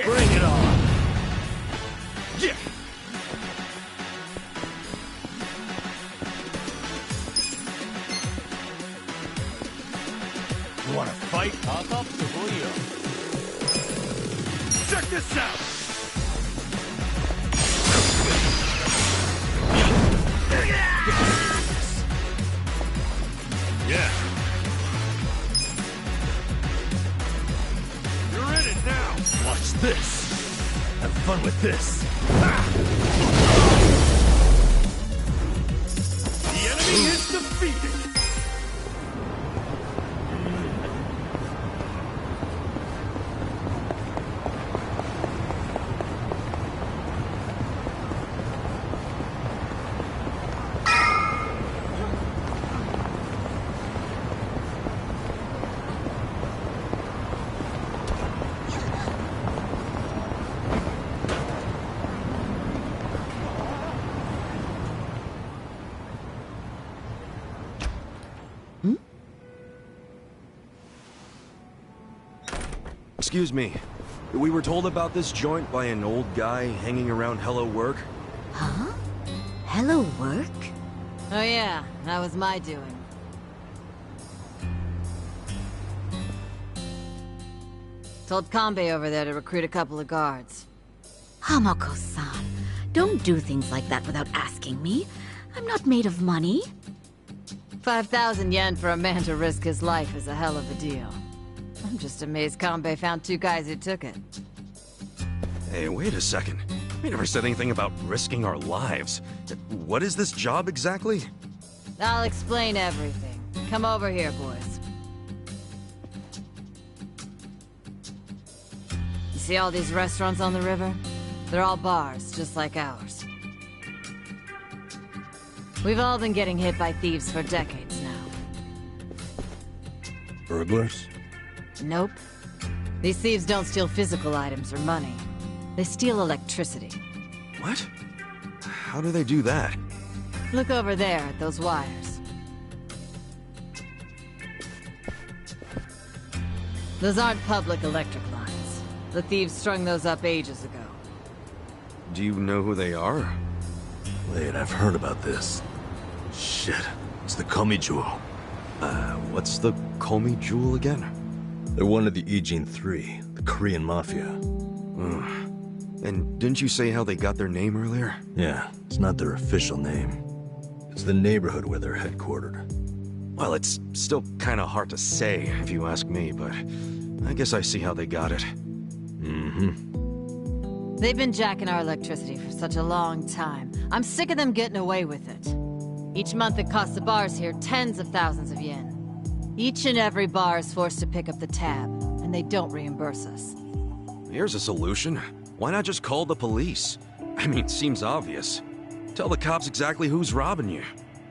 Bring it on! Yeah! You wanna fight? Check this out! Yeah. You're in it now! Watch this! Have fun with this! The enemy is defeated! Excuse me. We were told about this joint by an old guy hanging around Hello Work. Huh? Hello, work? Oh yeah, that was my doing. Told Kanbei over there to recruit a couple of guards. Hamako-san, don't do things like that without asking me. I'm not made of money. 5,000 yen for a man to risk his life is a hell of a deal. I'm just amazed Kanbei found two guys who took it. Hey, wait a second. We never said anything about risking our lives. What is this job exactly? I'll explain everything. Come over here, boys. You see all these restaurants on the river? They're all bars, just like ours. We've all been getting hit by thieves for decades now. Burglars? Nope. These thieves don't steal physical items or money. They steal electricity. What? How do they do that? Look over there at those wires. Those aren't public electric lines. The thieves strung those up ages ago. Do you know who they are? Wait, I've heard about this. Shit, it's the Komi Jewel. What's the Komi Jewel again? They're one of the Ijin Three, the Korean Mafia. And didn't you say how they got their name earlier? Yeah, it's not their official name. It's the neighborhood where they're headquartered. Well, it's still kind of hard to say, if you ask me, but I guess I see how they got it. Mm-hmm. They've been jacking our electricity for such a long time. I'm sick of them getting away with it. Each month it costs the bars here tens of thousands of yen. Each and every bar is forced to pick up the tab, and they don't reimburse us. Here's a solution. Why not just call the police? I mean, seems obvious. Tell the cops exactly who's robbing you.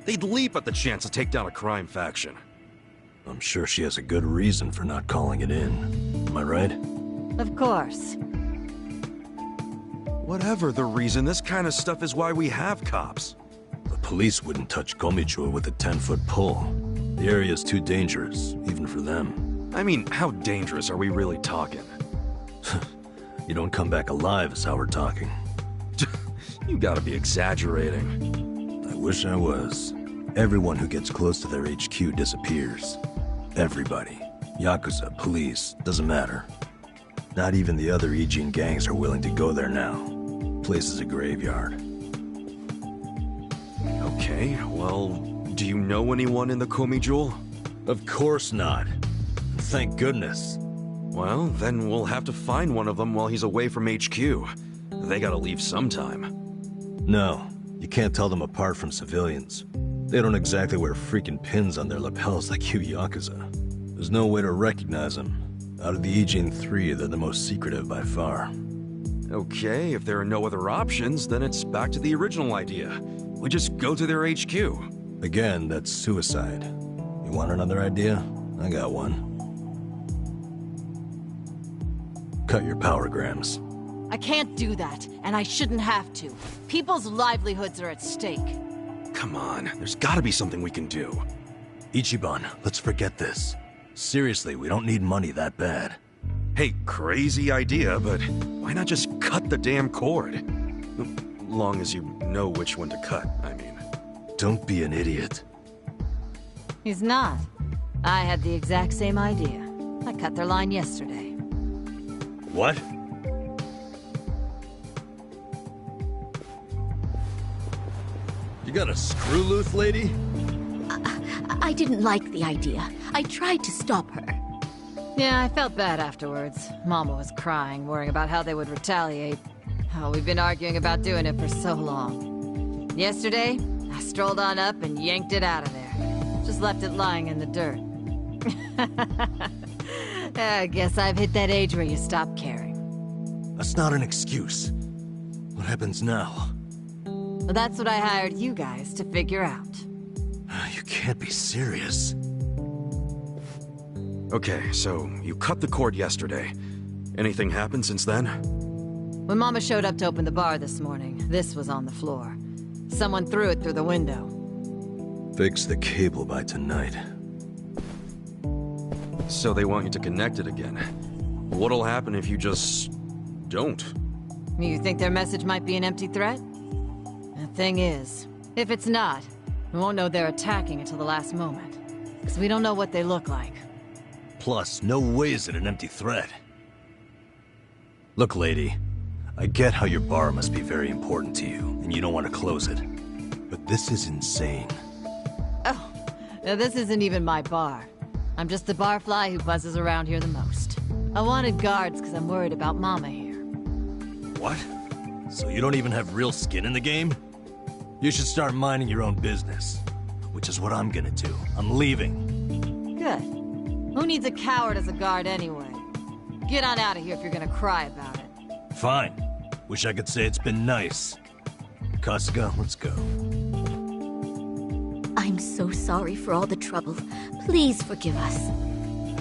They'd leap at the chance to take down a crime faction. I'm sure she has a good reason for not calling it in. am I right? Of course. Whatever the reason, this kind of stuff is why we have cops. The police wouldn't touch Komicho with a 10-foot pole. The area's too dangerous, even for them. I mean, how dangerous are we really talking? You don't come back alive is how we're talking. You gotta be exaggerating. I wish I was. Everyone who gets close to their HQ disappears. Everybody. Yakuza, police, doesn't matter. Not even the other Ijin gangs are willing to go there now. Place is a graveyard. Okay, well, do you know anyone in the Komi Jewel? Of course not. Thank goodness. Well, then we'll have to find one of them while he's away from HQ. They gotta leave sometime. No, you can't tell them apart from civilians. They don't exactly wear freaking pins on their lapels like you Yakuza. There's no way to recognize them. Out of the Ijin 3, they're the most secretive by far. Okay, if there are no other options, then it's back to the original idea. We just go to their HQ. Again, that's suicide. You want another idea? I got one. Cut your powergrams. I can't do that, and I shouldn't have to. People's livelihoods are at stake. Come on, there's gotta be something we can do. Ichiban, let's forget this. Seriously, we don't need money that bad. Hey, crazy idea, but why not just cut the damn cord? Long as you know which one to cut, I mean. Don't be an idiot. He's not. I had the exact same idea. I cut their line yesterday. What? You got a screw loose, lady? I didn't like the idea. I tried to stop her. Yeah, I felt bad afterwards. Mama was crying, worrying about how they would retaliate. Oh, we've been arguing about doing it for so long. Yesterday, I strolled on up and yanked it out of there. Just left it lying in the dirt. I guess I've hit that age where you stop caring. That's not an excuse. What happens now? Well, that's what I hired you guys to figure out. You can't be serious. Okay, so you cut the cord yesterday. Anything happened since then? When Mama showed up to open the bar this morning, this was on the floor. Someone threw it through the window. Fix the cable by tonight. So they want you to connect it again. What'll happen if you just... don't? You think their message might be an empty threat? The thing is, if it's not, we won't know they're attacking until the last moment. Because we don't know what they look like. Plus, no way is it an empty threat. Look, lady, I get how your bar must be very important to you, and you don't want to close it. But this is insane. Oh, now this isn't even my bar. I'm just the barfly who buzzes around here the most. I wanted guards because I'm worried about Mama here. What? So you don't even have real skin in the game? You should start minding your own business. Which is what I'm gonna do. I'm leaving. Good. Who needs a coward as a guard anyway? Get on out of here if you're gonna cry about it. Fine. Wish I could say it's been nice. Kasuga, let's go. I'm so sorry for all the trouble. Please forgive us.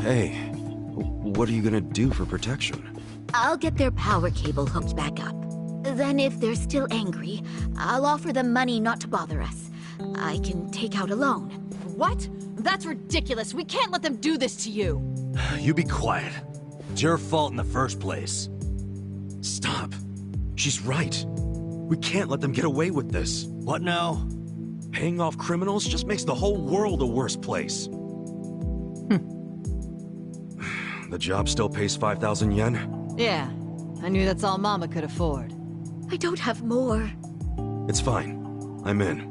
Hey, what are you gonna do for protection? I'll get their power cable hooked back up. Then if they're still angry, I'll offer them money not to bother us. I can take out a loan. What? That's ridiculous. We can't let them do this to you. You be quiet. It's your fault in the first place. Stop. She's right. We can't let them get away with this. What now? Paying off criminals just makes the whole world a worse place. The job still pays 5,000 yen? Yeah. I knew that's all Mama could afford. I don't have more. It's fine. I'm in.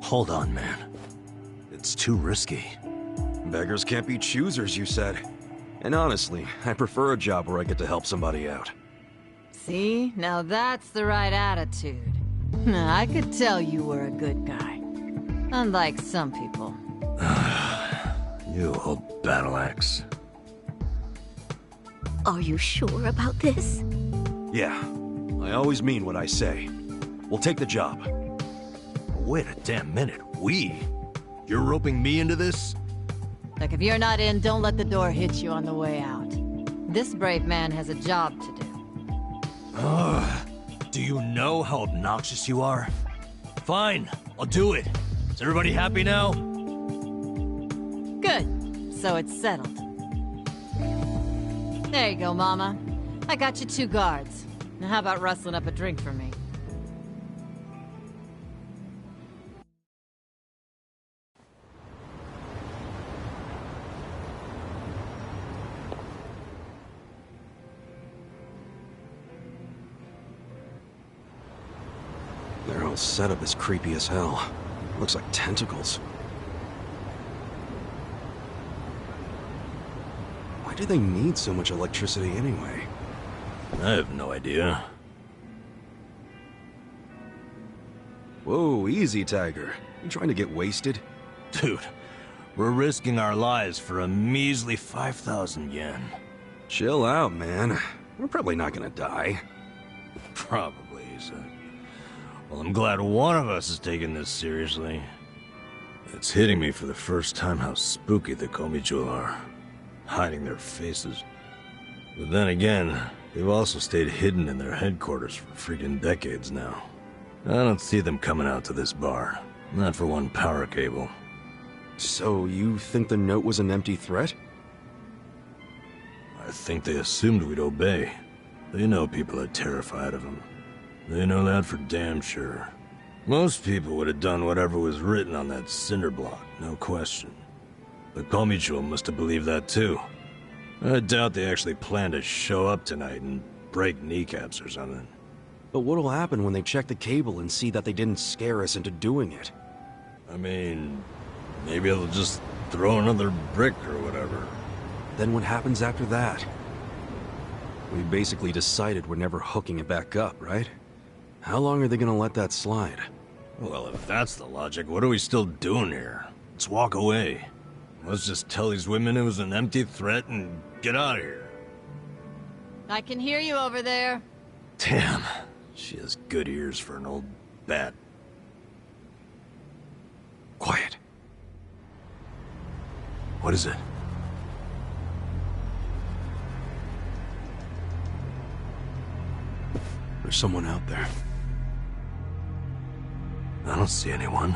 Hold on, man. It's too risky. Beggars can't be choosers, you said. And honestly, I prefer a job where I get to help somebody out. See? Now that's the right attitude. I could tell you were a good guy. Unlike some people. You old battle axe. Are you sure about this? Yeah. I always mean what I say. We'll take the job. Wait a damn minute. We? You're roping me into this? Look, if you're not in, don't let the door hit you on the way out. This brave man has a job to do. Do you know how obnoxious you are? Fine, I'll do it. Is everybody happy now? Good. So it's settled. There you go, Mama. I got you 2 guards. Now how about rustling up a drink for me? Their whole setup is creepy as hell. Looks like tentacles. Why do they need so much electricity anyway? I have no idea. Whoa, easy, Tiger. You trying to get wasted? Dude, we're risking our lives for a measly 5,000 yen. Chill out, man. We're probably not gonna die. Probably, he said. Well, I'm glad one of us is taking this seriously. It's hitting me for the first time how spooky the Komichu are, hiding their faces. But then again, they've also stayed hidden in their headquarters for freaking decades now. I don't see them coming out to this bar, not for one power cable. So you think the note was an empty threat? I think they assumed we'd obey. They know people are terrified of them. They know that for damn sure. Most people would have done whatever was written on that cinder block, no question. The Komichu must have believed that too. I doubt they actually plan to show up tonight and break kneecaps or something. But what'll happen when they check the cable and see that they didn't scare us into doing it? I mean, maybe they'll just throw another brick or whatever. Then what happens after that? We basically decided we're never hooking it back up, right? How long are they gonna let that slide? Well, if that's the logic, what are we still doing here? Let's walk away. Let's just tell these women it was an empty threat and get out of here. I can hear you over there. Damn, she has good ears for an old bat. Quiet. What is it? There's someone out there. I don't see anyone.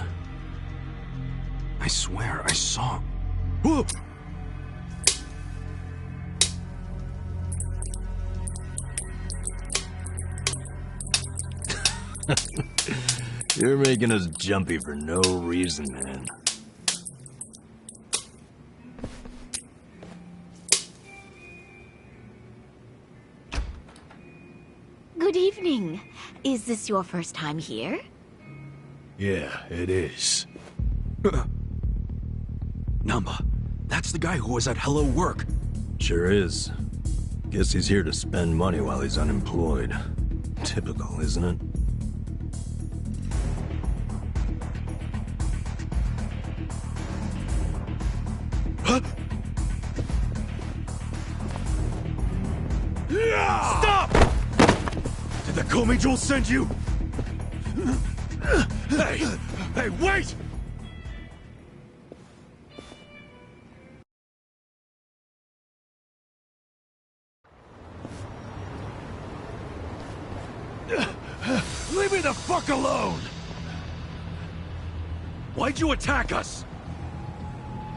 I swear, I saw... Whoa! You're making us jumpy for no reason, man. Good evening. Is this your first time here? Yeah, it is. Namba, that's the guy who was at Hello Work. Sure is. Guess he's here to spend money while he's unemployed. Typical, isn't it? Huh? Stop! Did the Komi send you? Hey! Hey, wait! Leave me the fuck alone! Why'd you attack us?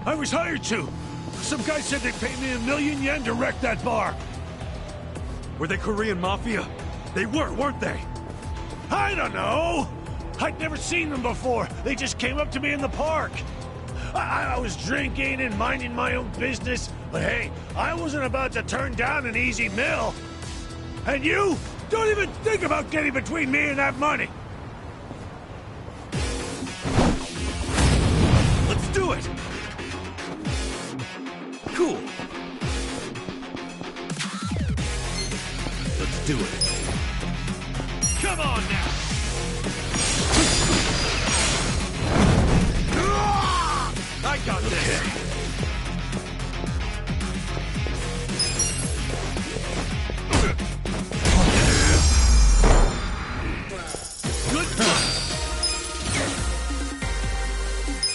I was hired to. Some guy said they'd pay me 1,000,000 yen to wreck that bar. Were they Korean Mafia? They were, weren't they? I don't know. I'd never seen them before. They just came up to me in the park. I was drinking and minding my own business, but hey, I wasn't about to turn down an easy meal. And you? Don't even think about getting between me and that money. Let's do it! Cool. Let's do it. Come on now! I got this! Good.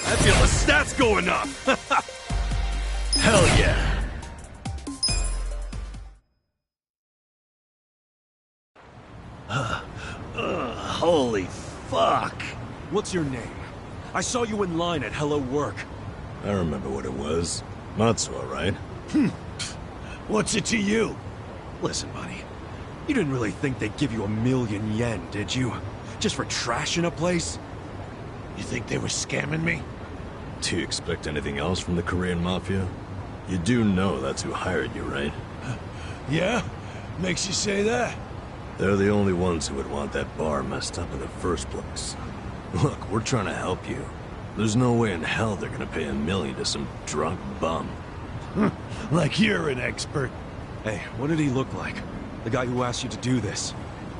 I feel the stats going up! Hell yeah! Holy fuck! What's your name? I saw you in line at Hello Work. I remember what it was. Matsuo, right? What's it to you? Listen, buddy. You didn't really think they'd give you 1,000,000 yen, did you? Just for trashing a place? You think they were scamming me? Do you expect anything else from the Korean Mafia? You do know that's who hired you, right? Yeah? Makes you say that? They're the only ones who would want that bar messed up in the first place. Look, we're trying to help you. There's no way in hell they're gonna pay 1,000,000 to some drunk bum. Like you're an expert. Hey, what did he look like? The guy who asked you to do this.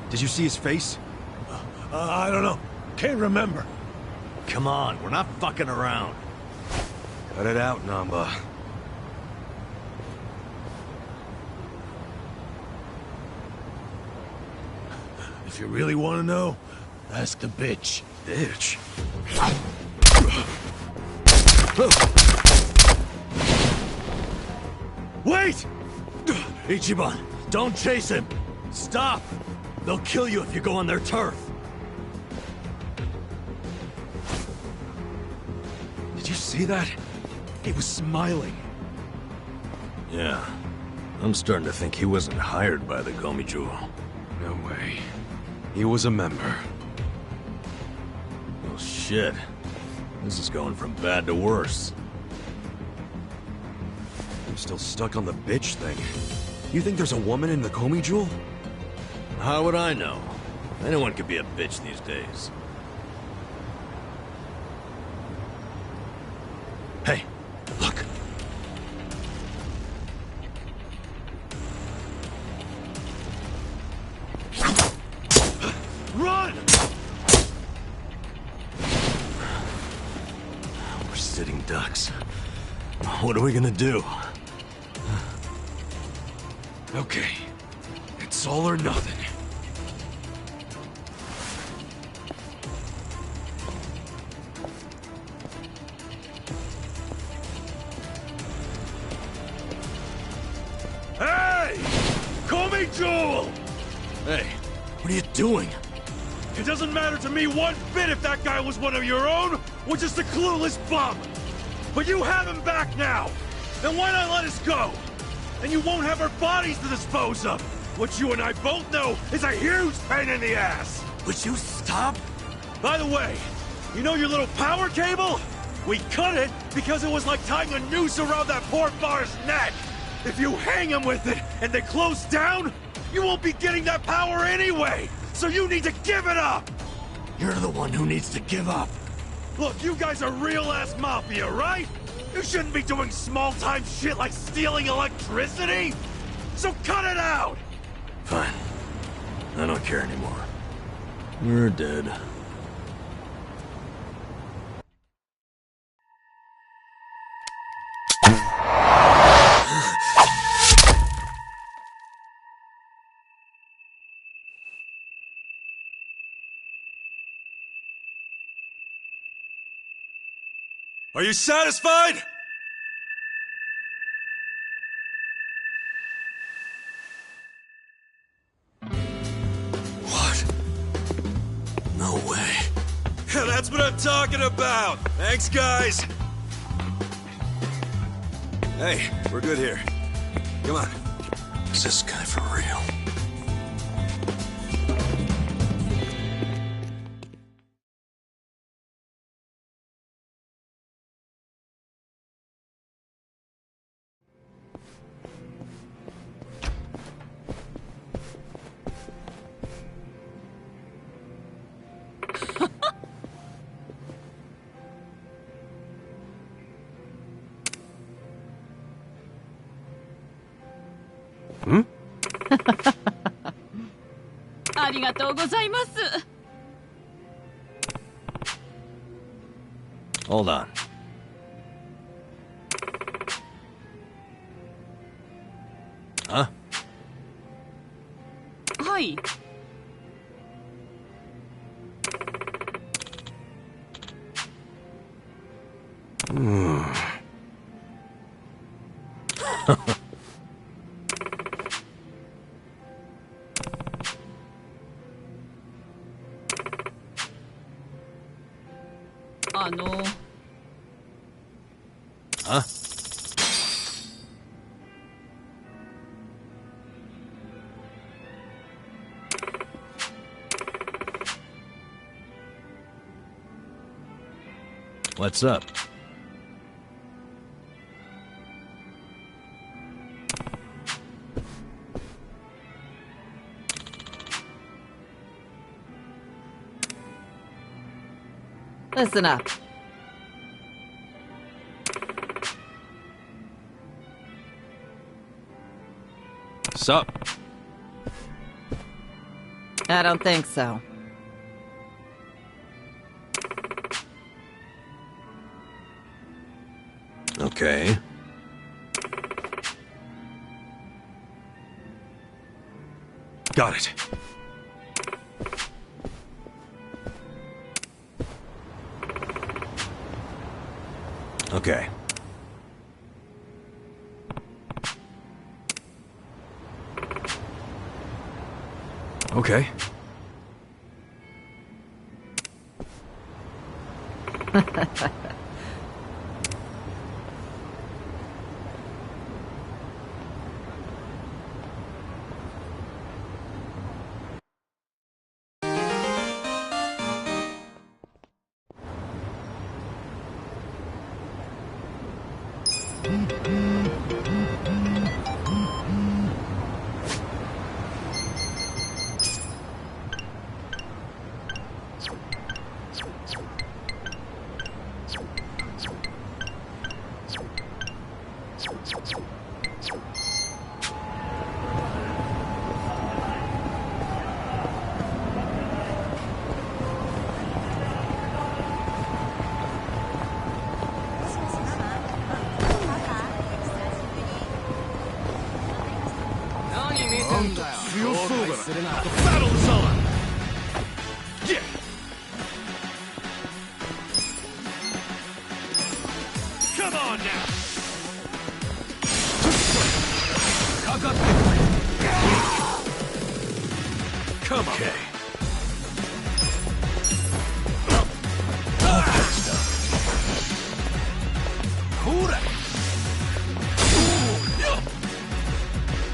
Did you see his face? I don't know. Can't remember. Come on, we're not fucking around. Cut it out, Namba. If you really want to know, ask the bitch. Bitch? Wait! Ichiban, don't chase him! Stop! They'll kill you if you go on their turf. Did you see that? He was smiling. Yeah. I'm starting to think he wasn't hired by the Gomiju. No way. He was a member. Well, shit. This is going from bad to worse. I'm still stuck on the bitch thing. You think there's a woman in the Komi Jewel? How would I know? Anyone could be a bitch these days. Hey, look. Run! We're sitting ducks. What are we gonna do? Okay. It's all or nothing. Hey! Komi Jewel! Hey, what are you doing? It doesn't matter to me one bit if that guy was one of your own or just a clueless bum. But you have him back now. Then why not let us go? And you won't have our bodies to dispose of. What you and I both know is a huge pain in the ass. Would you stop? By the way, you know your little power cable? We cut it because it was like tying a noose around that poor bar's neck. If you hang him with it and they close down, you won't be getting that power anyway. So you need to give it up. You're the one who needs to give up. Look, you guys are real-ass mafia, right? You shouldn't be doing small-time shit like stealing electricity. So cut it out. Fine. I don't care anymore. We're dead. Are you satisfied? What? No way. That's what I'm talking about! Thanks, guys! Hey, we're good here. Come on. Is this guy for real? Hmm? ありがとうございます。 Hold on. Huh? はい。no. Huh? What's up? Listen up. Sup? I don't think so. Okay. Got it. Okay. Okay. The battle is on! Yeah! Come on now! Come on! Okay.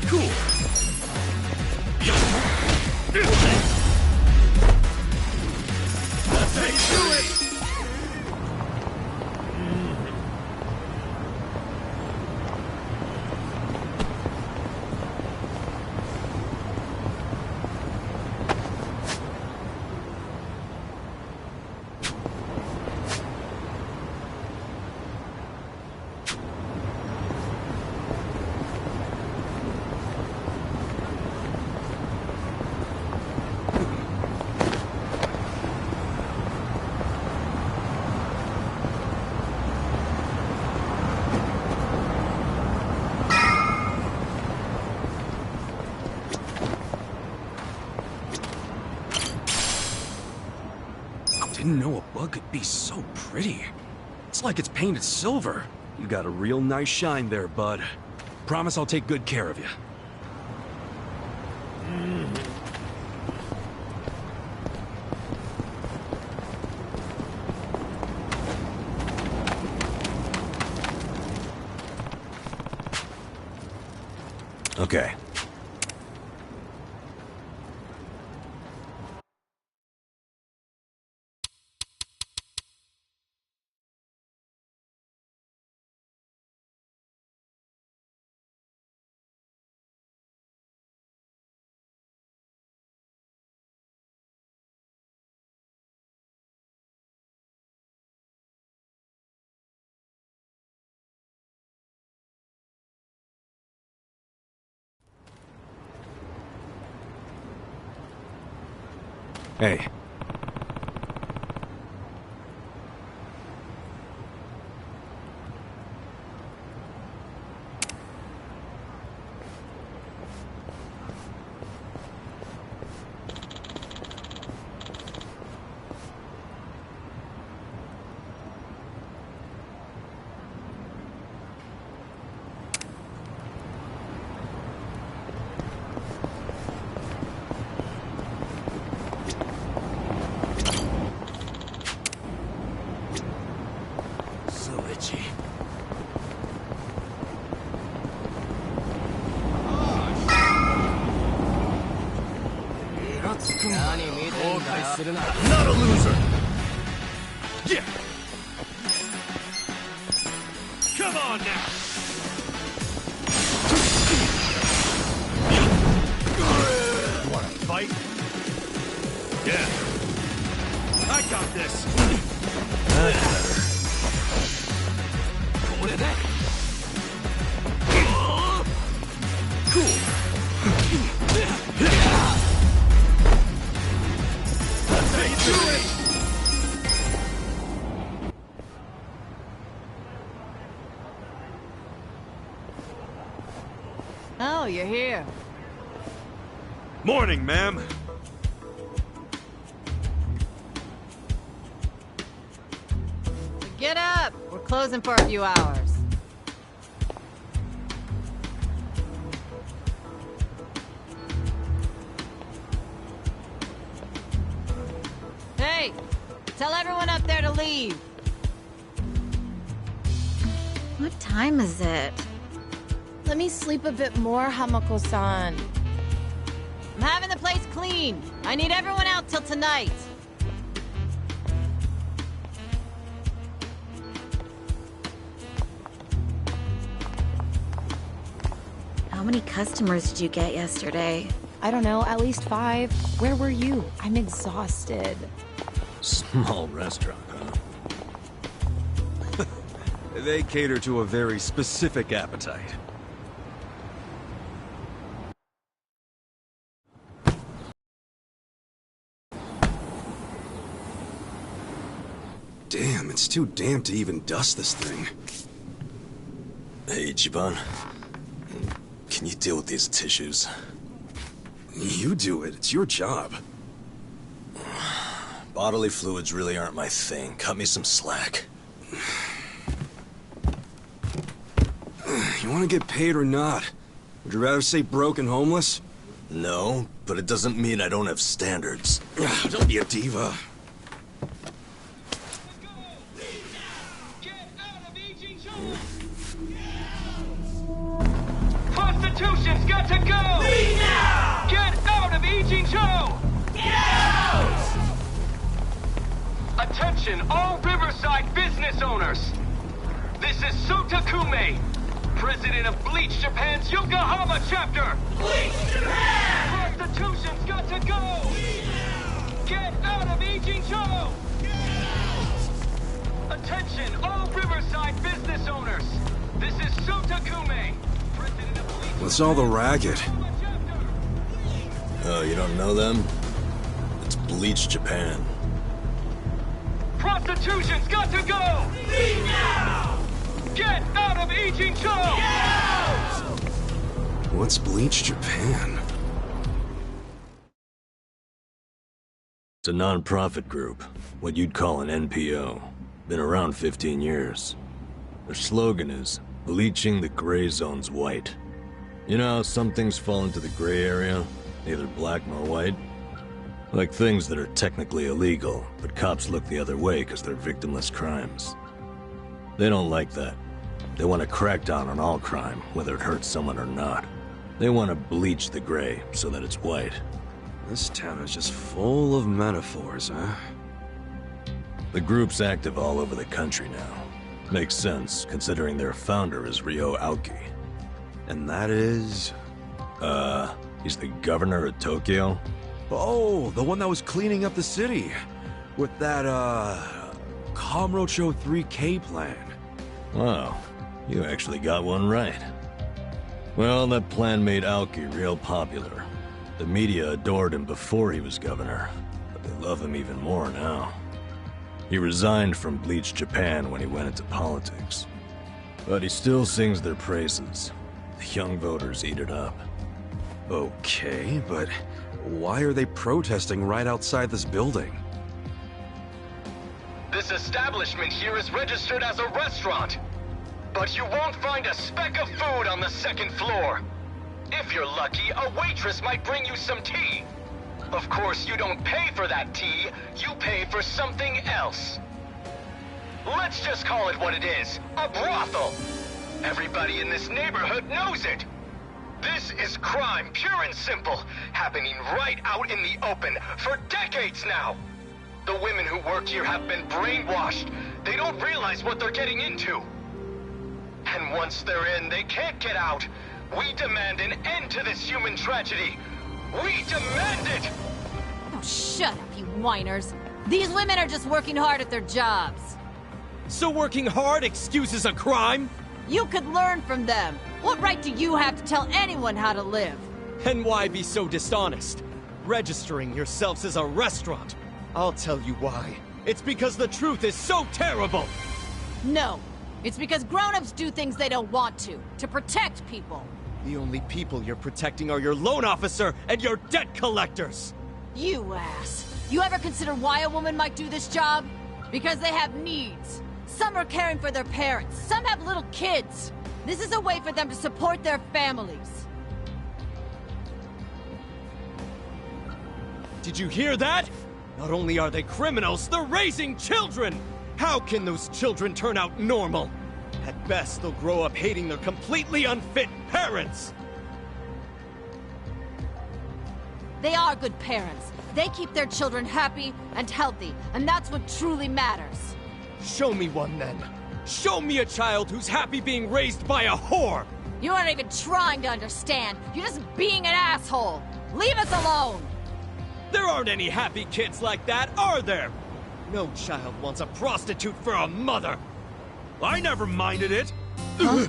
Cool! Didn't know a bug could be so pretty. It's like it's painted silver. You got a real nice shine there, bud. Promise I'll take good care of you. Okay. Hey. Not a loser! Yeah! Come on now! Wanna fight? Yeah. I got this! That's better. Cool! That's how you do it! Oh, you're here. Morning, ma'am. Get up! We're closing for a few hours. Hey! Tell everyone up there to leave. What time is it? Let me sleep a bit more, Hamako-san. I'm having the place clean. I need everyone out till tonight. How many customers did you get yesterday? I don't know, at least 5. Where were you? I'm exhausted. Small restaurant, huh? They cater to a very specific appetite. Damn, it's too damp to even dust this thing. Hey, Ichiban. Can you deal with these tissues? You do it. It's your job. Bodily fluids really aren't my thing. Cut me some slack. You want to get paid or not? Would you rather say broke and homeless? No, but it doesn't mean I don't have standards. Don't be a diva. Prostitution's got to go! Leave now! Get out of Ijincho! Get out! Attention, all Riverside business owners! This is Sotakume, president of Bleach Japan's Yokohama chapter! Bleach Japan! Prostitution's got to go! Get out of Ijincho! Attention, all Riverside business owners! This is Sotakume, president of Bleach... What's all the racket? Oh, you don't know them? It's Bleach Japan. Prostitution's got to go! Leave now! Get out of Ijincho! What's Bleach Japan? It's a non-profit group, what you'd call an NPO. Been around 15 years. Their slogan is, bleaching the gray zones white. You know how some things fall into the gray area, neither black nor white? Like things that are technically illegal, but cops look the other way because they're victimless crimes. They don't like that. They want to crack down on all crime, whether it hurts someone or not. They want to bleach the gray so that it's white. This town is just full of metaphors, huh? The group's active all over the country now. Makes sense, considering their founder is Ryo Aoki. And that is... He's the governor of Tokyo? Oh, the one that was cleaning up the city. With that, Kamurocho 3K plan. Wow, you actually got one right. Well, that plan made Aoki real popular. The media adored him before he was governor, but they love him even more now. He resigned from Bleach Japan when he went into politics. But he still sings their praises. The young voters eat it up. Okay, but why are they protesting right outside this building? This establishment here is registered as a restaurant, but you won't find a speck of food on the second floor. If you're lucky, a waitress might bring you some tea. Of course, you don't pay for that tea, you pay for something else. Let's just call it what it is, a brothel. Everybody in this neighborhood knows it. This is crime, pure and simple, happening right out in the open for decades now. The women who work here have been brainwashed. They don't realize what they're getting into. And once they're in, they can't get out. We demand an end to this human tragedy. We demand it! Oh, shut up, you whiners. These women are just working hard at their jobs. So working hard excuses a crime? You could learn from them. What right do you have to tell anyone how to live? And why be so dishonest? Registering yourselves as a restaurant. I'll tell you why. It's because the truth is so terrible! No. It's because grown-ups do things they don't want to protect people. The only people you're protecting are your loan officer and your debt collectors! You ass. You ever consider why a woman might do this job? Because they have needs. Some are caring for their parents. Some have little kids. This is a way for them to support their families. Did you hear that? Not only are they criminals, they're raising children! How can those children turn out normal? At best, they'll grow up hating their completely unfit parents! They are good parents. They keep their children happy and healthy, and that's what truly matters. Show me one, then. Show me a child who's happy being raised by a whore! You aren't even trying to understand. You're just being an asshole. Leave us alone! There aren't any happy kids like that, are there? No child wants a prostitute for a mother! I never minded it! Huh?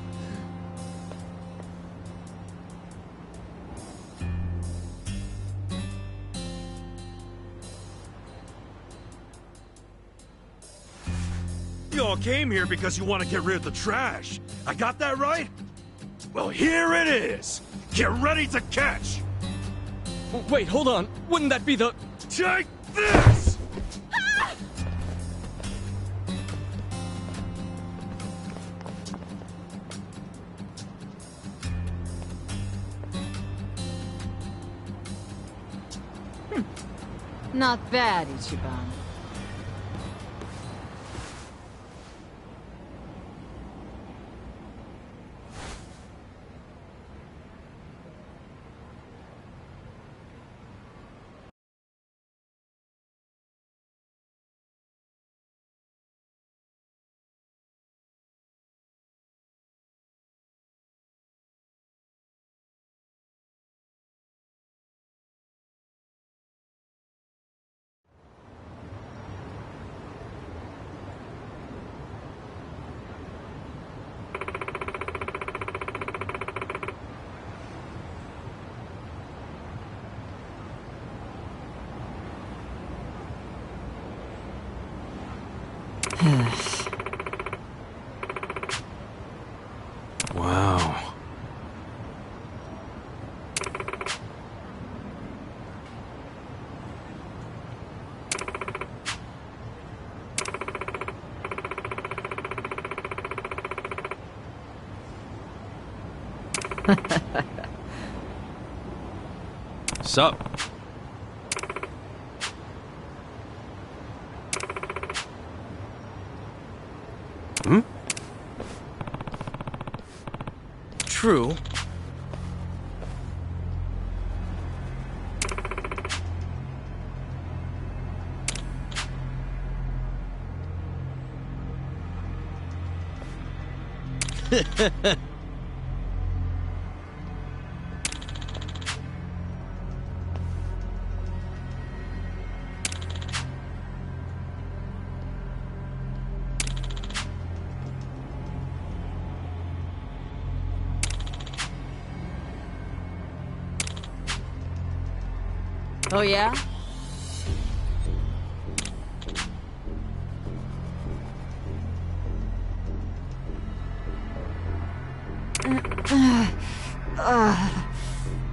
You all came here because you want to get rid of the trash. I got that right? Well, here it is. Get ready to catch. Wait, hold on. Wouldn't that be the... Take this! Not bad, Ichiban. Wow. Sup? Hmm? True. Oh yeah?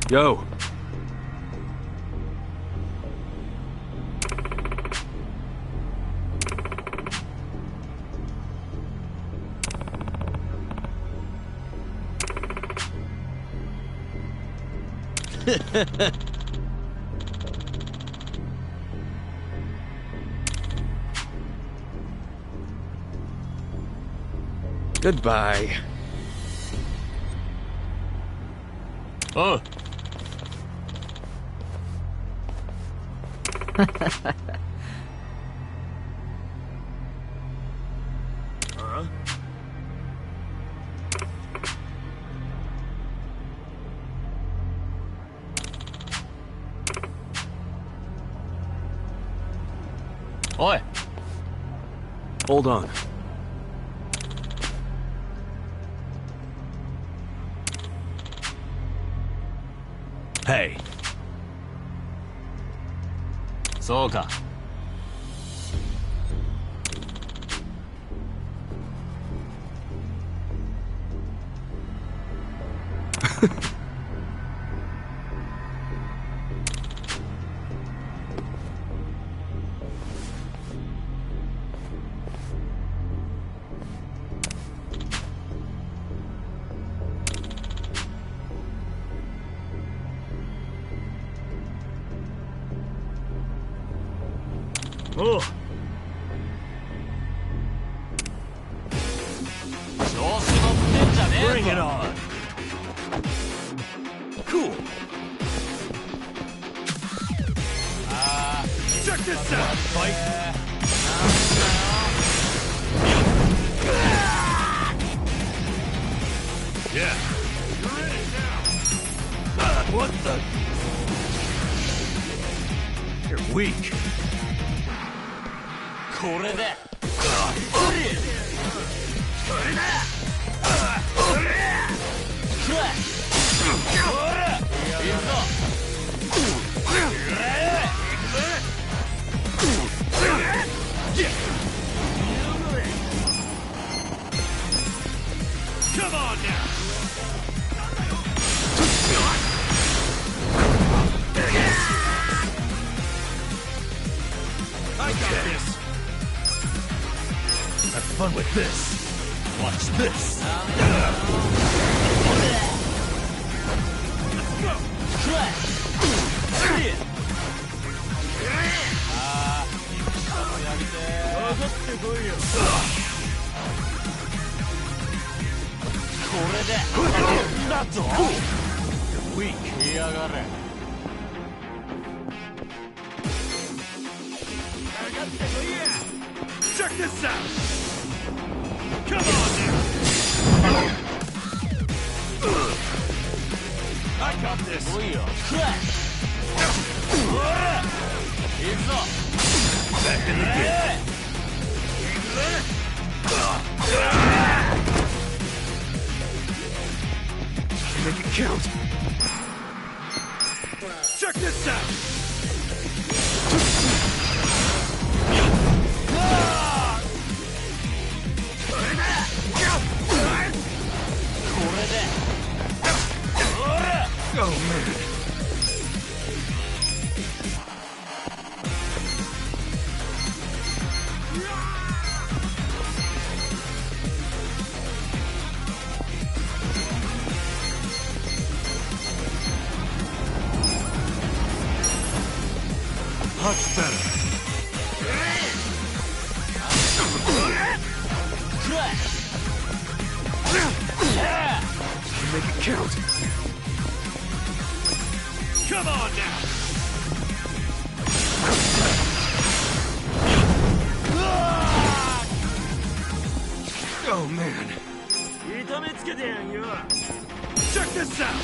Yo. Goodbye. Oh. Oi! Hold on. Hey. そうか。おう。調子乗ってんじゃねえぞ。Bring it on. Cool. Check this out, fight. Yeah. What the? You're weak. これで。Come on now. I got this. Have fun with this. Watch this. You're weak. Check this out! Come on now! I got this! Back in the game. Make it count! Check this out! Oh, man. Much better. Make it count. Come on now! Oh man! Check this out!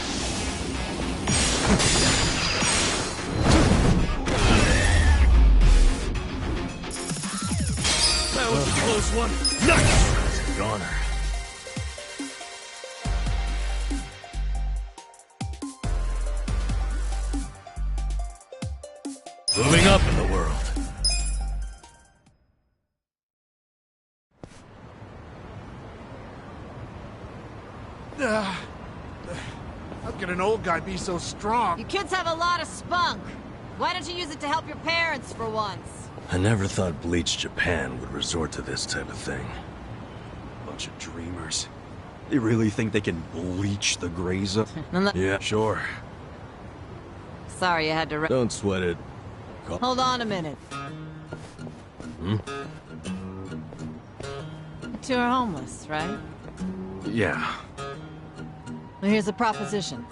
That was a close one. Nice! Goner. Moving up in the world. How can an old guy be so strong? You kids have a lot of spunk. Why don't you use it to help your parents for once? I never thought Bleach Japan would resort to this type of thing. Bunch of dreamers. They really think they can bleach the grays up? Yeah, sure. Sorry you had to... Don't sweat it. Hold on a minute. Hmm? You two are homeless, right? Yeah. Well, here's a proposition.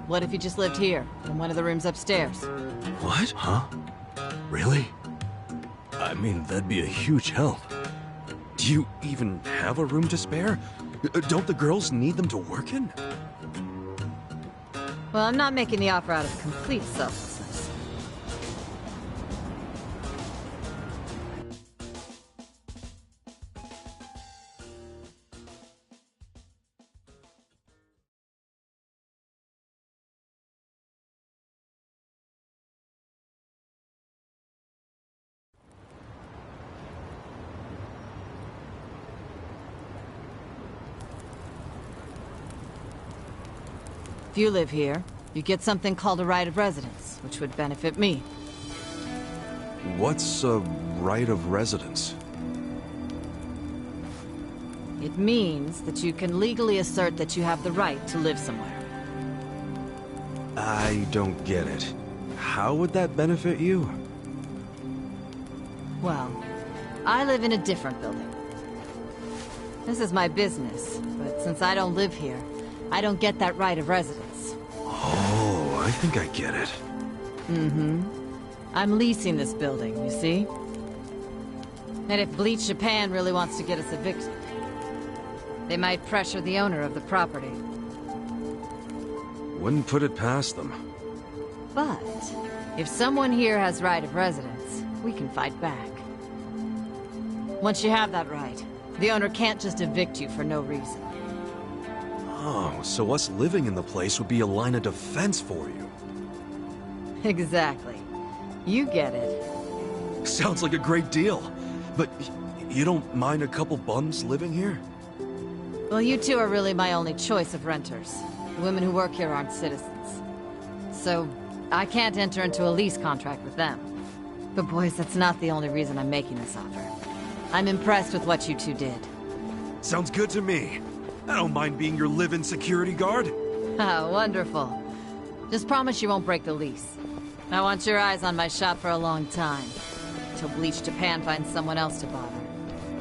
What if you just lived here, in one of the rooms upstairs? What? Huh? Really? I mean, that'd be a huge help. Do you even have a room to spare? Don't the girls need them to work in? Well, I'm not making the offer out of complete selflessness. If you live here, you get something called a right of residence, which would benefit me. What's a right of residence? It means that you can legally assert that you have the right to live somewhere. I don't get it. How would that benefit you? Well, I live in a different building. This is my business, but since I don't live here, I don't get that right of residence. Oh, I think I get it. Mm-hmm. I'm leasing this building, you see? And if Bleach Japan really wants to get us evicted, they might pressure the owner of the property. Wouldn't put it past them. But if someone here has right of residence, we can fight back. Once you have that right, the owner can't just evict you for no reason. Oh, so us living in the place would be a line of defense for you. Exactly. You get it. Sounds like a great deal. But you don't mind a couple bums living here? Well, you two are really my only choice of renters. The women who work here aren't citizens. So, I can't enter into a lease contract with them. But boys, that's not the only reason I'm making this offer. I'm impressed with what you two did. Sounds good to me. I don't mind being your live-in security guard. Ah, wonderful. Just promise you won't break the lease. I want your eyes on my shop for a long time. Till Bleach Japan finds someone else to bother.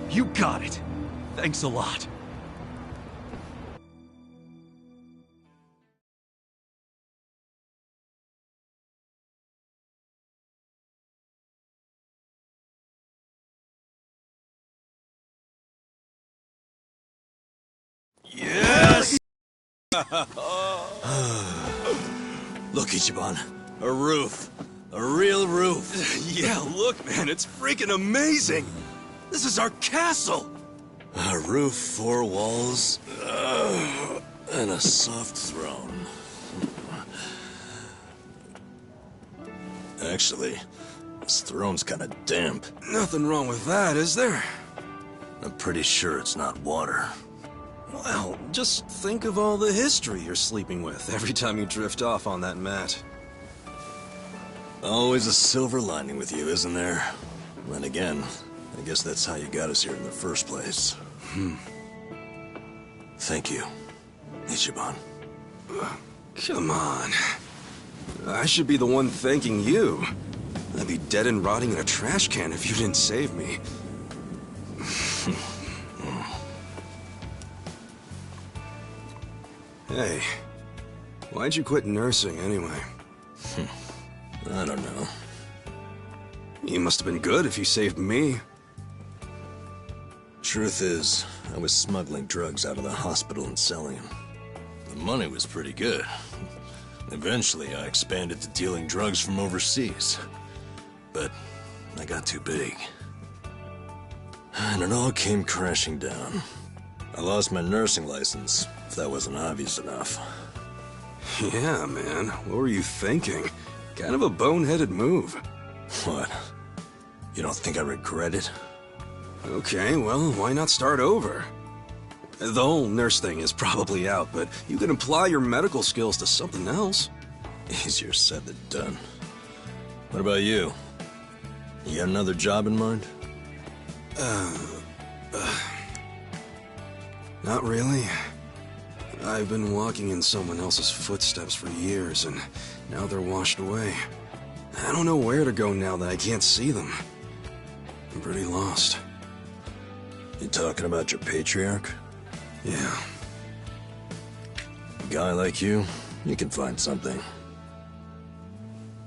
You got it. Thanks a lot. Yes! Look, Ichiban. A roof. A real roof. Yeah, look, man, it's freaking amazing. This is our castle. A roof, 4 walls, and a soft throne. Actually, this throne's kind of damp. Nothing wrong with that, is there? I'm pretty sure it's not water. Well, just think of all the history you're sleeping with every time you drift off on that mat. Always a silver lining with you, isn't there? Then again, I guess that's how you got us here in the first place. Thank you, Ichiban. Come on. I should be the one thanking you. I'd be dead and rotting in a trash can if you didn't save me. Hey, why'd you quit nursing anyway? I don't know. You must have been good if you saved me. Truth is, I was smuggling drugs out of the hospital and selling them. The money was pretty good. Eventually, I expanded to dealing drugs from overseas. But I got too big. And it all came crashing down. I lost my nursing license, if that wasn't obvious enough. Yeah, man. What were you thinking? Kind of a boneheaded move. What? You don't think I regret it? Okay, well, why not start over? The whole nurse thing is probably out, but you can apply your medical skills to something else. Easier said than done. What about you? You got another job in mind? Not really. I've been walking in someone else's footsteps for years, and now they're washed away. I don't know where to go now that I can't see them. I'm pretty lost. You talking about your patriarch? Yeah. A guy like you, You can find something.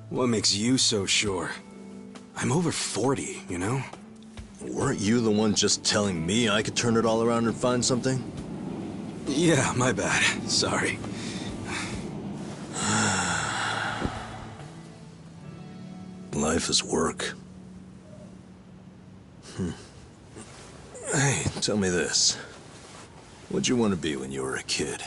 What makes you so sure? I'm over 40, you know? Weren't you the one just telling me I could turn it all around and find something? Yeah, my bad. Sorry. Life is work. Hey, tell me this. What'd you want to be when you were a kid?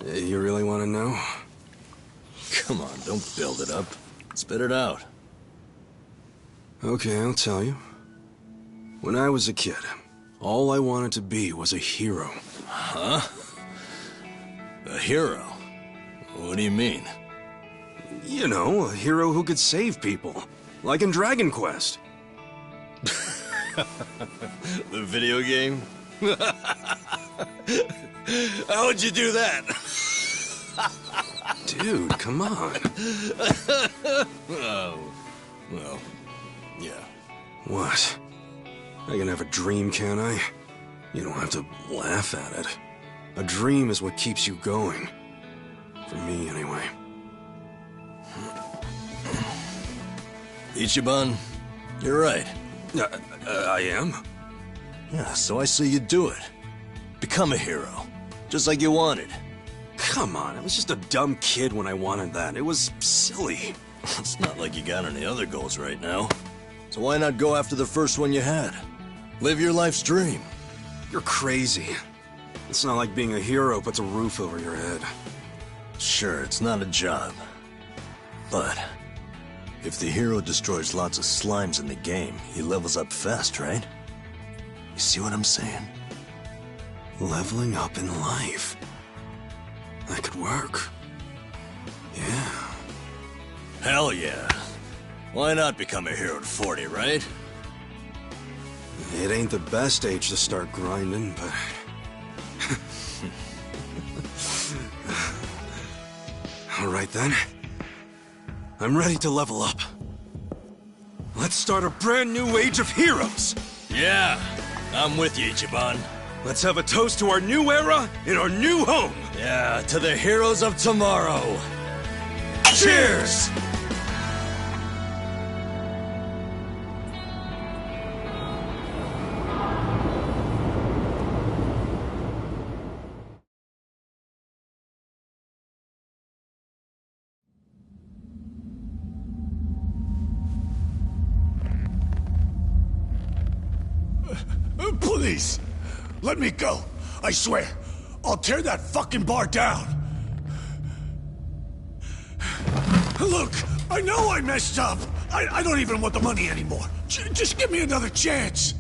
You really want to know? Come on, don't build it up. Spit it out. Okay, I'll tell you. When I was a kid, all I wanted to be was a hero. Huh? A hero? What do you mean? You know, a hero who could save people. Like in Dragon Quest. The video game? How'd you do that? Dude, come on. Oh, well, yeah. What? I can have a dream, can't I? You don't have to laugh at it. A dream is what keeps you going. For me, anyway. Ichiban, you're right. I am? Yeah, so I say you do it. Become a hero. Just like you wanted. Come on, I was just a dumb kid when I wanted that. It was silly. It's not like you got any other goals right now. So why not go after the first one you had? Live your life's dream. You're crazy. It's not like being a hero puts a roof over your head. Sure, it's not a job. But if the hero destroys lots of slimes in the game, he levels up fast, right? You see what I'm saying? Leveling up in life. That could work. Yeah. Hell yeah. Why not become a hero at 40, right? It ain't the best age to start grinding, but... Alright then. I'm ready to level up. Let's start a brand new age of heroes! Yeah, I'm with you, Ichiban. Let's have a toast to our new era in our new home! Yeah, to the heroes of tomorrow! Cheers! Please, let me go. I swear, I'll tear that fucking bar down. Look, I know I messed up. I don't even want the money anymore. Just give me another chance.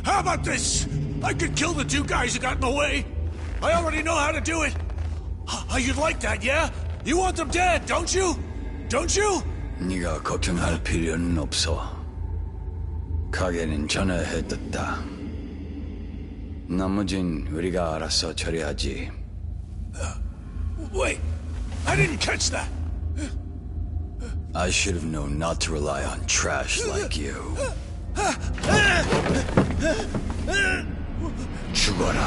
How about this? I could kill the two guys who got in the way. I already know how to do it. You'd like that, yeah? You want them dead, don't you? Don't you? 네가 걱정할 필요는 없어. 가게는 전화해뒀다. 나머진 우리가 알아서 처리하지. Wait, I didn't catch that. I should have known not to rely on trash like you. 죽어라.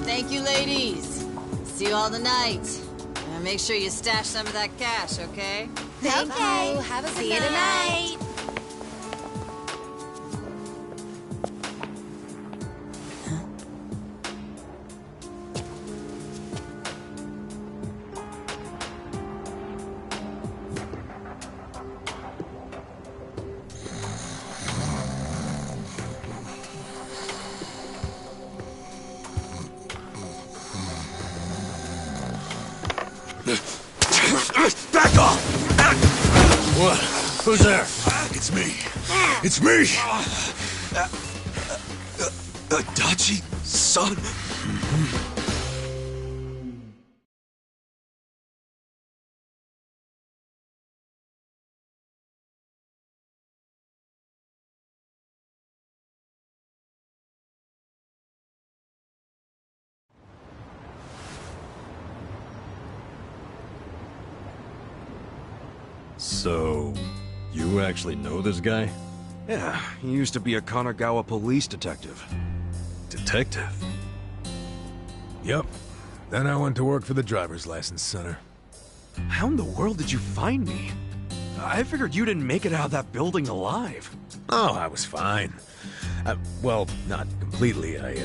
Thank you, ladies. See you all tonight. And make sure you stash some of that cash, okay? Thank you. Have a good night. Back off! What? Who's there? It's me. It's me! Adachi, son? So, you actually know this guy? Yeah, he used to be a Kanagawa police detective. Detective? Yep. Then I went to work for the driver's license center. How in the world did you find me? I figured you didn't make it out of that building alive. Oh, I was fine. Well, not completely. I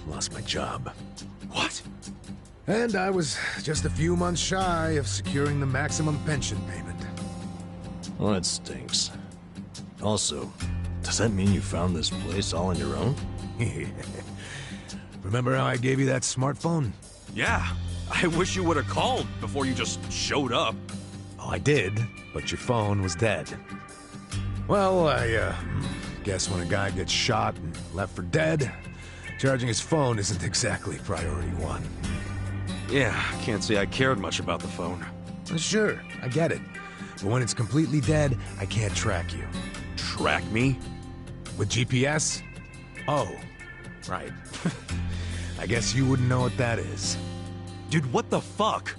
lost my job. What? And I was just a few months shy of securing the maximum pension payment. Well, that stinks. Also, does that mean you found this place all on your own? Remember how I gave you that smartphone? Yeah. I wish you would have called before you just showed up. Oh, I did, but your phone was dead. Well, I guess when a guy gets shot and left for dead, charging his phone isn't exactly priority one. Yeah, can't say I cared much about the phone. Sure, I get it. But when it's completely dead, I can't track you. Track me? With GPS? Oh, right. I guess you wouldn't know what that is. Dude, what the fuck?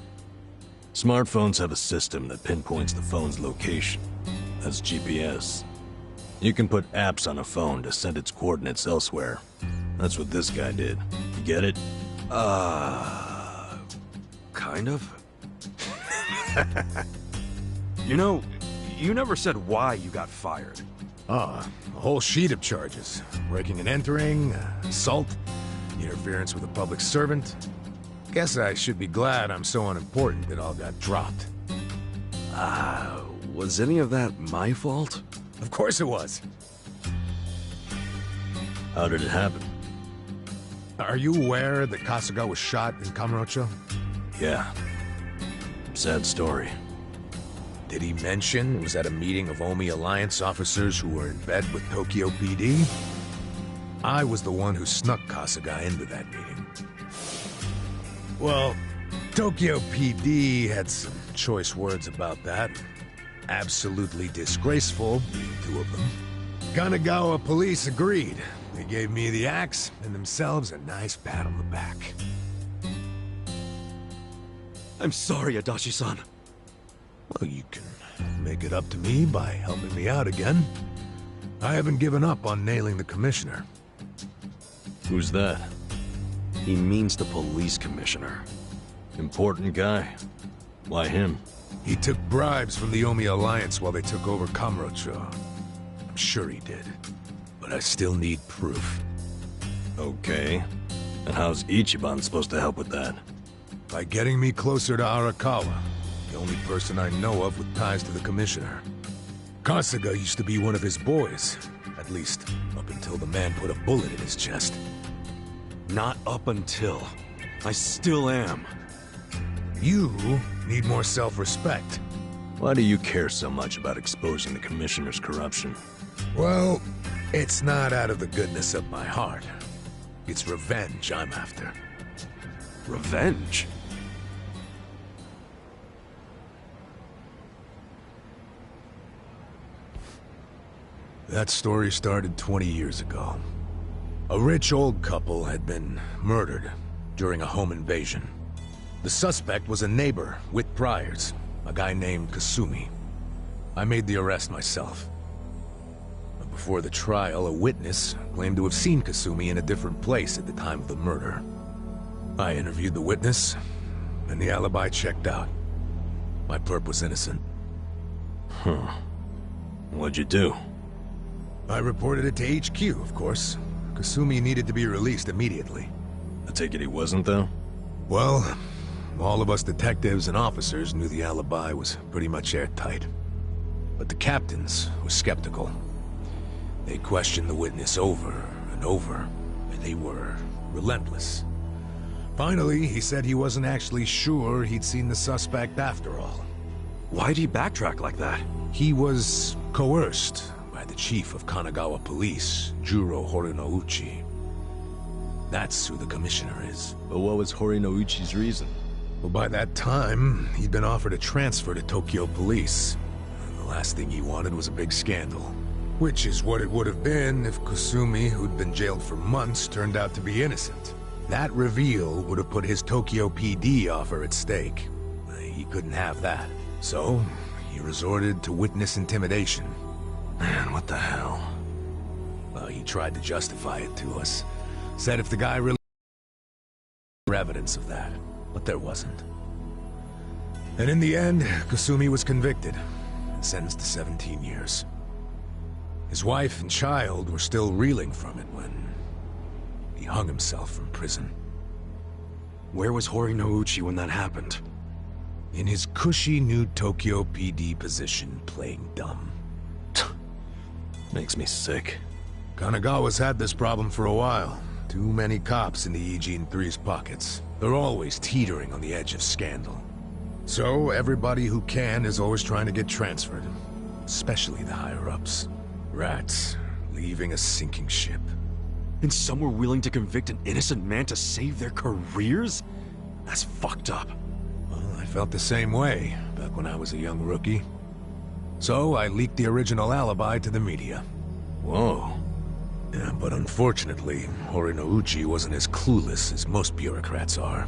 Smartphones have a system that pinpoints the phone's location. That's GPS. You can put apps on a phone to send its coordinates elsewhere. That's what this guy did. You get it? Kind of. You know, you never said why you got fired. A whole sheet of charges. Breaking and entering, assault, interference with a public servant. Guess I should be glad I'm so unimportant it all got dropped. Was any of that my fault? Of course it was. How did it happen? Are you aware that Kasuga was shot in Kamurocho? Yeah. Sad story. Did he mention it was at a meeting of Omi Alliance officers who were in bed with Tokyo PD? I was the one who snuck Kasuga into that meeting. Well, Tokyo PD had some choice words about that. Absolutely disgraceful, being two of them. Kanagawa police agreed. They gave me the axe and themselves a nice pat on the back. I'm sorry, Adachi-san. Well, you can make it up to me by helping me out again. I haven't given up on nailing the commissioner. Who's that? He means the police commissioner. Important guy. Why him? He took bribes from the Omi Alliance while they took over Kamurocho. I'm sure he did. But I still need proof. Okay. And how's Ichiban supposed to help with that? By getting me closer to Arakawa, the only person I know of with ties to the commissioner. Kasuga used to be one of his boys. At least, up until the man put a bullet in his chest. Not up until. I still am. You need more self-respect. Why do you care so much about exposing the commissioner's corruption? Well, it's not out of the goodness of my heart. It's revenge I'm after. Revenge? That story started 20 years ago. A rich old couple had been murdered during a home invasion. The suspect was a neighbor with priors, a guy named Kasumi. I made the arrest myself. But before the trial, a witness claimed to have seen Kasumi in a different place at the time of the murder. I interviewed the witness, and the alibi checked out. My perp was innocent. Huh. What'd you do? I reported it to HQ, of course. Kasumi needed to be released immediately. I take it he wasn't, though? Well, all of us detectives and officers knew the alibi was pretty much airtight. But the captains were skeptical. They questioned the witness over and over, and they were relentless. Finally, he said he wasn't actually sure he'd seen the suspect after all. Why'd he backtrack like that? He was coerced by the chief of Kanagawa Police, Juro Horinouchi. That's who the commissioner is. But what was Horinouchi's reason? Well, by that time, he'd been offered a transfer to Tokyo Police. The last thing he wanted was a big scandal. Which is what it would have been if Kusumi, who'd been jailed for months, turned out to be innocent. That reveal would have put his Tokyo PD offer at stake. He couldn't have that. So, he resorted to witness intimidation. Man, what the hell? Well, he tried to justify it to us. Said if the guy really had evidence of that, but there wasn't. And in the end, Kusumi was convicted and sentenced to 17 years. His wife and child were still reeling from it when he hung himself from prison. Where was Horinouchi when that happened? In his cushy new Tokyo PD position, playing dumb. Makes me sick. Kanagawa's had this problem for a while. Too many cops in the Eugene 3's pockets. They're always teetering on the edge of scandal. So everybody who can is always trying to get transferred. Especially the higher-ups. Rats, leaving a sinking ship. And some were willing to convict an innocent man to save their careers? That's fucked up. Well, I felt the same way back when I was a young rookie. So I leaked the original alibi to the media. Whoa. Yeah, but unfortunately, Horinouchi wasn't as clueless as most bureaucrats are.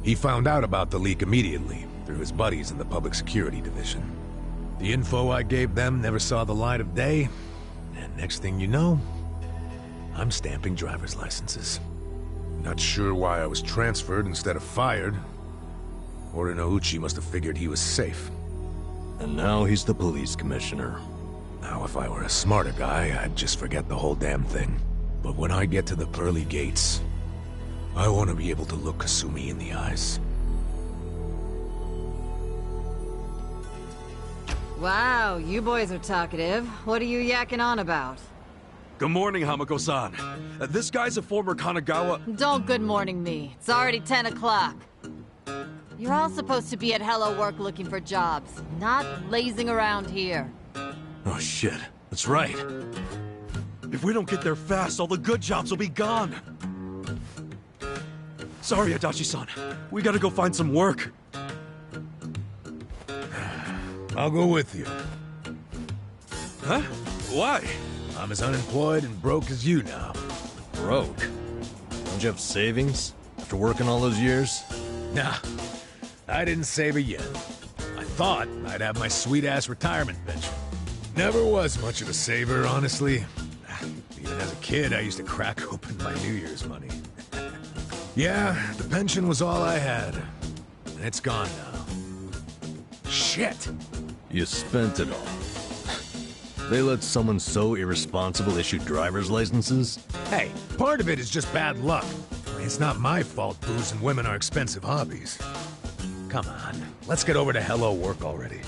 He found out about the leak immediately, through his buddies in the Public Security Division. The info I gave them never saw the light of day, and next thing you know, I'm stamping driver's licenses. Not sure why I was transferred instead of fired. Horinouchi must have figured he was safe. And now he's the police commissioner. Now, if I were a smarter guy, I'd just forget the whole damn thing. But when I get to the pearly gates, I want to be able to look Kasumi in the eyes. Wow, you boys are talkative. What are you yakking on about? Good morning, Hamako-san. This guy's a former Kanagawa... Don't good morning me. It's already 10 o'clock. You're all supposed to be at Hello Work looking for jobs, not lazing around here. Oh shit, that's right. If we don't get there fast, all the good jobs will be gone. Sorry, Adachi-san. We gotta go find some work. I'll go with you. Huh? Why? I'm as unemployed and broke as you now. Broke? Don't you have savings? After working all those years? Nah, I didn't save a yen. I thought I'd have my sweet-ass retirement pension. Never was much of a saver, honestly. Even as a kid, I used to crack open my New Year's money. Yeah, the pension was all I had. And it's gone now. Shit! You spent it all. They let someone so irresponsible issue driver's licenses? Hey, part of it is just bad luck. It's not my fault booze and women are expensive hobbies. Come on, let's get over to Hello Work already.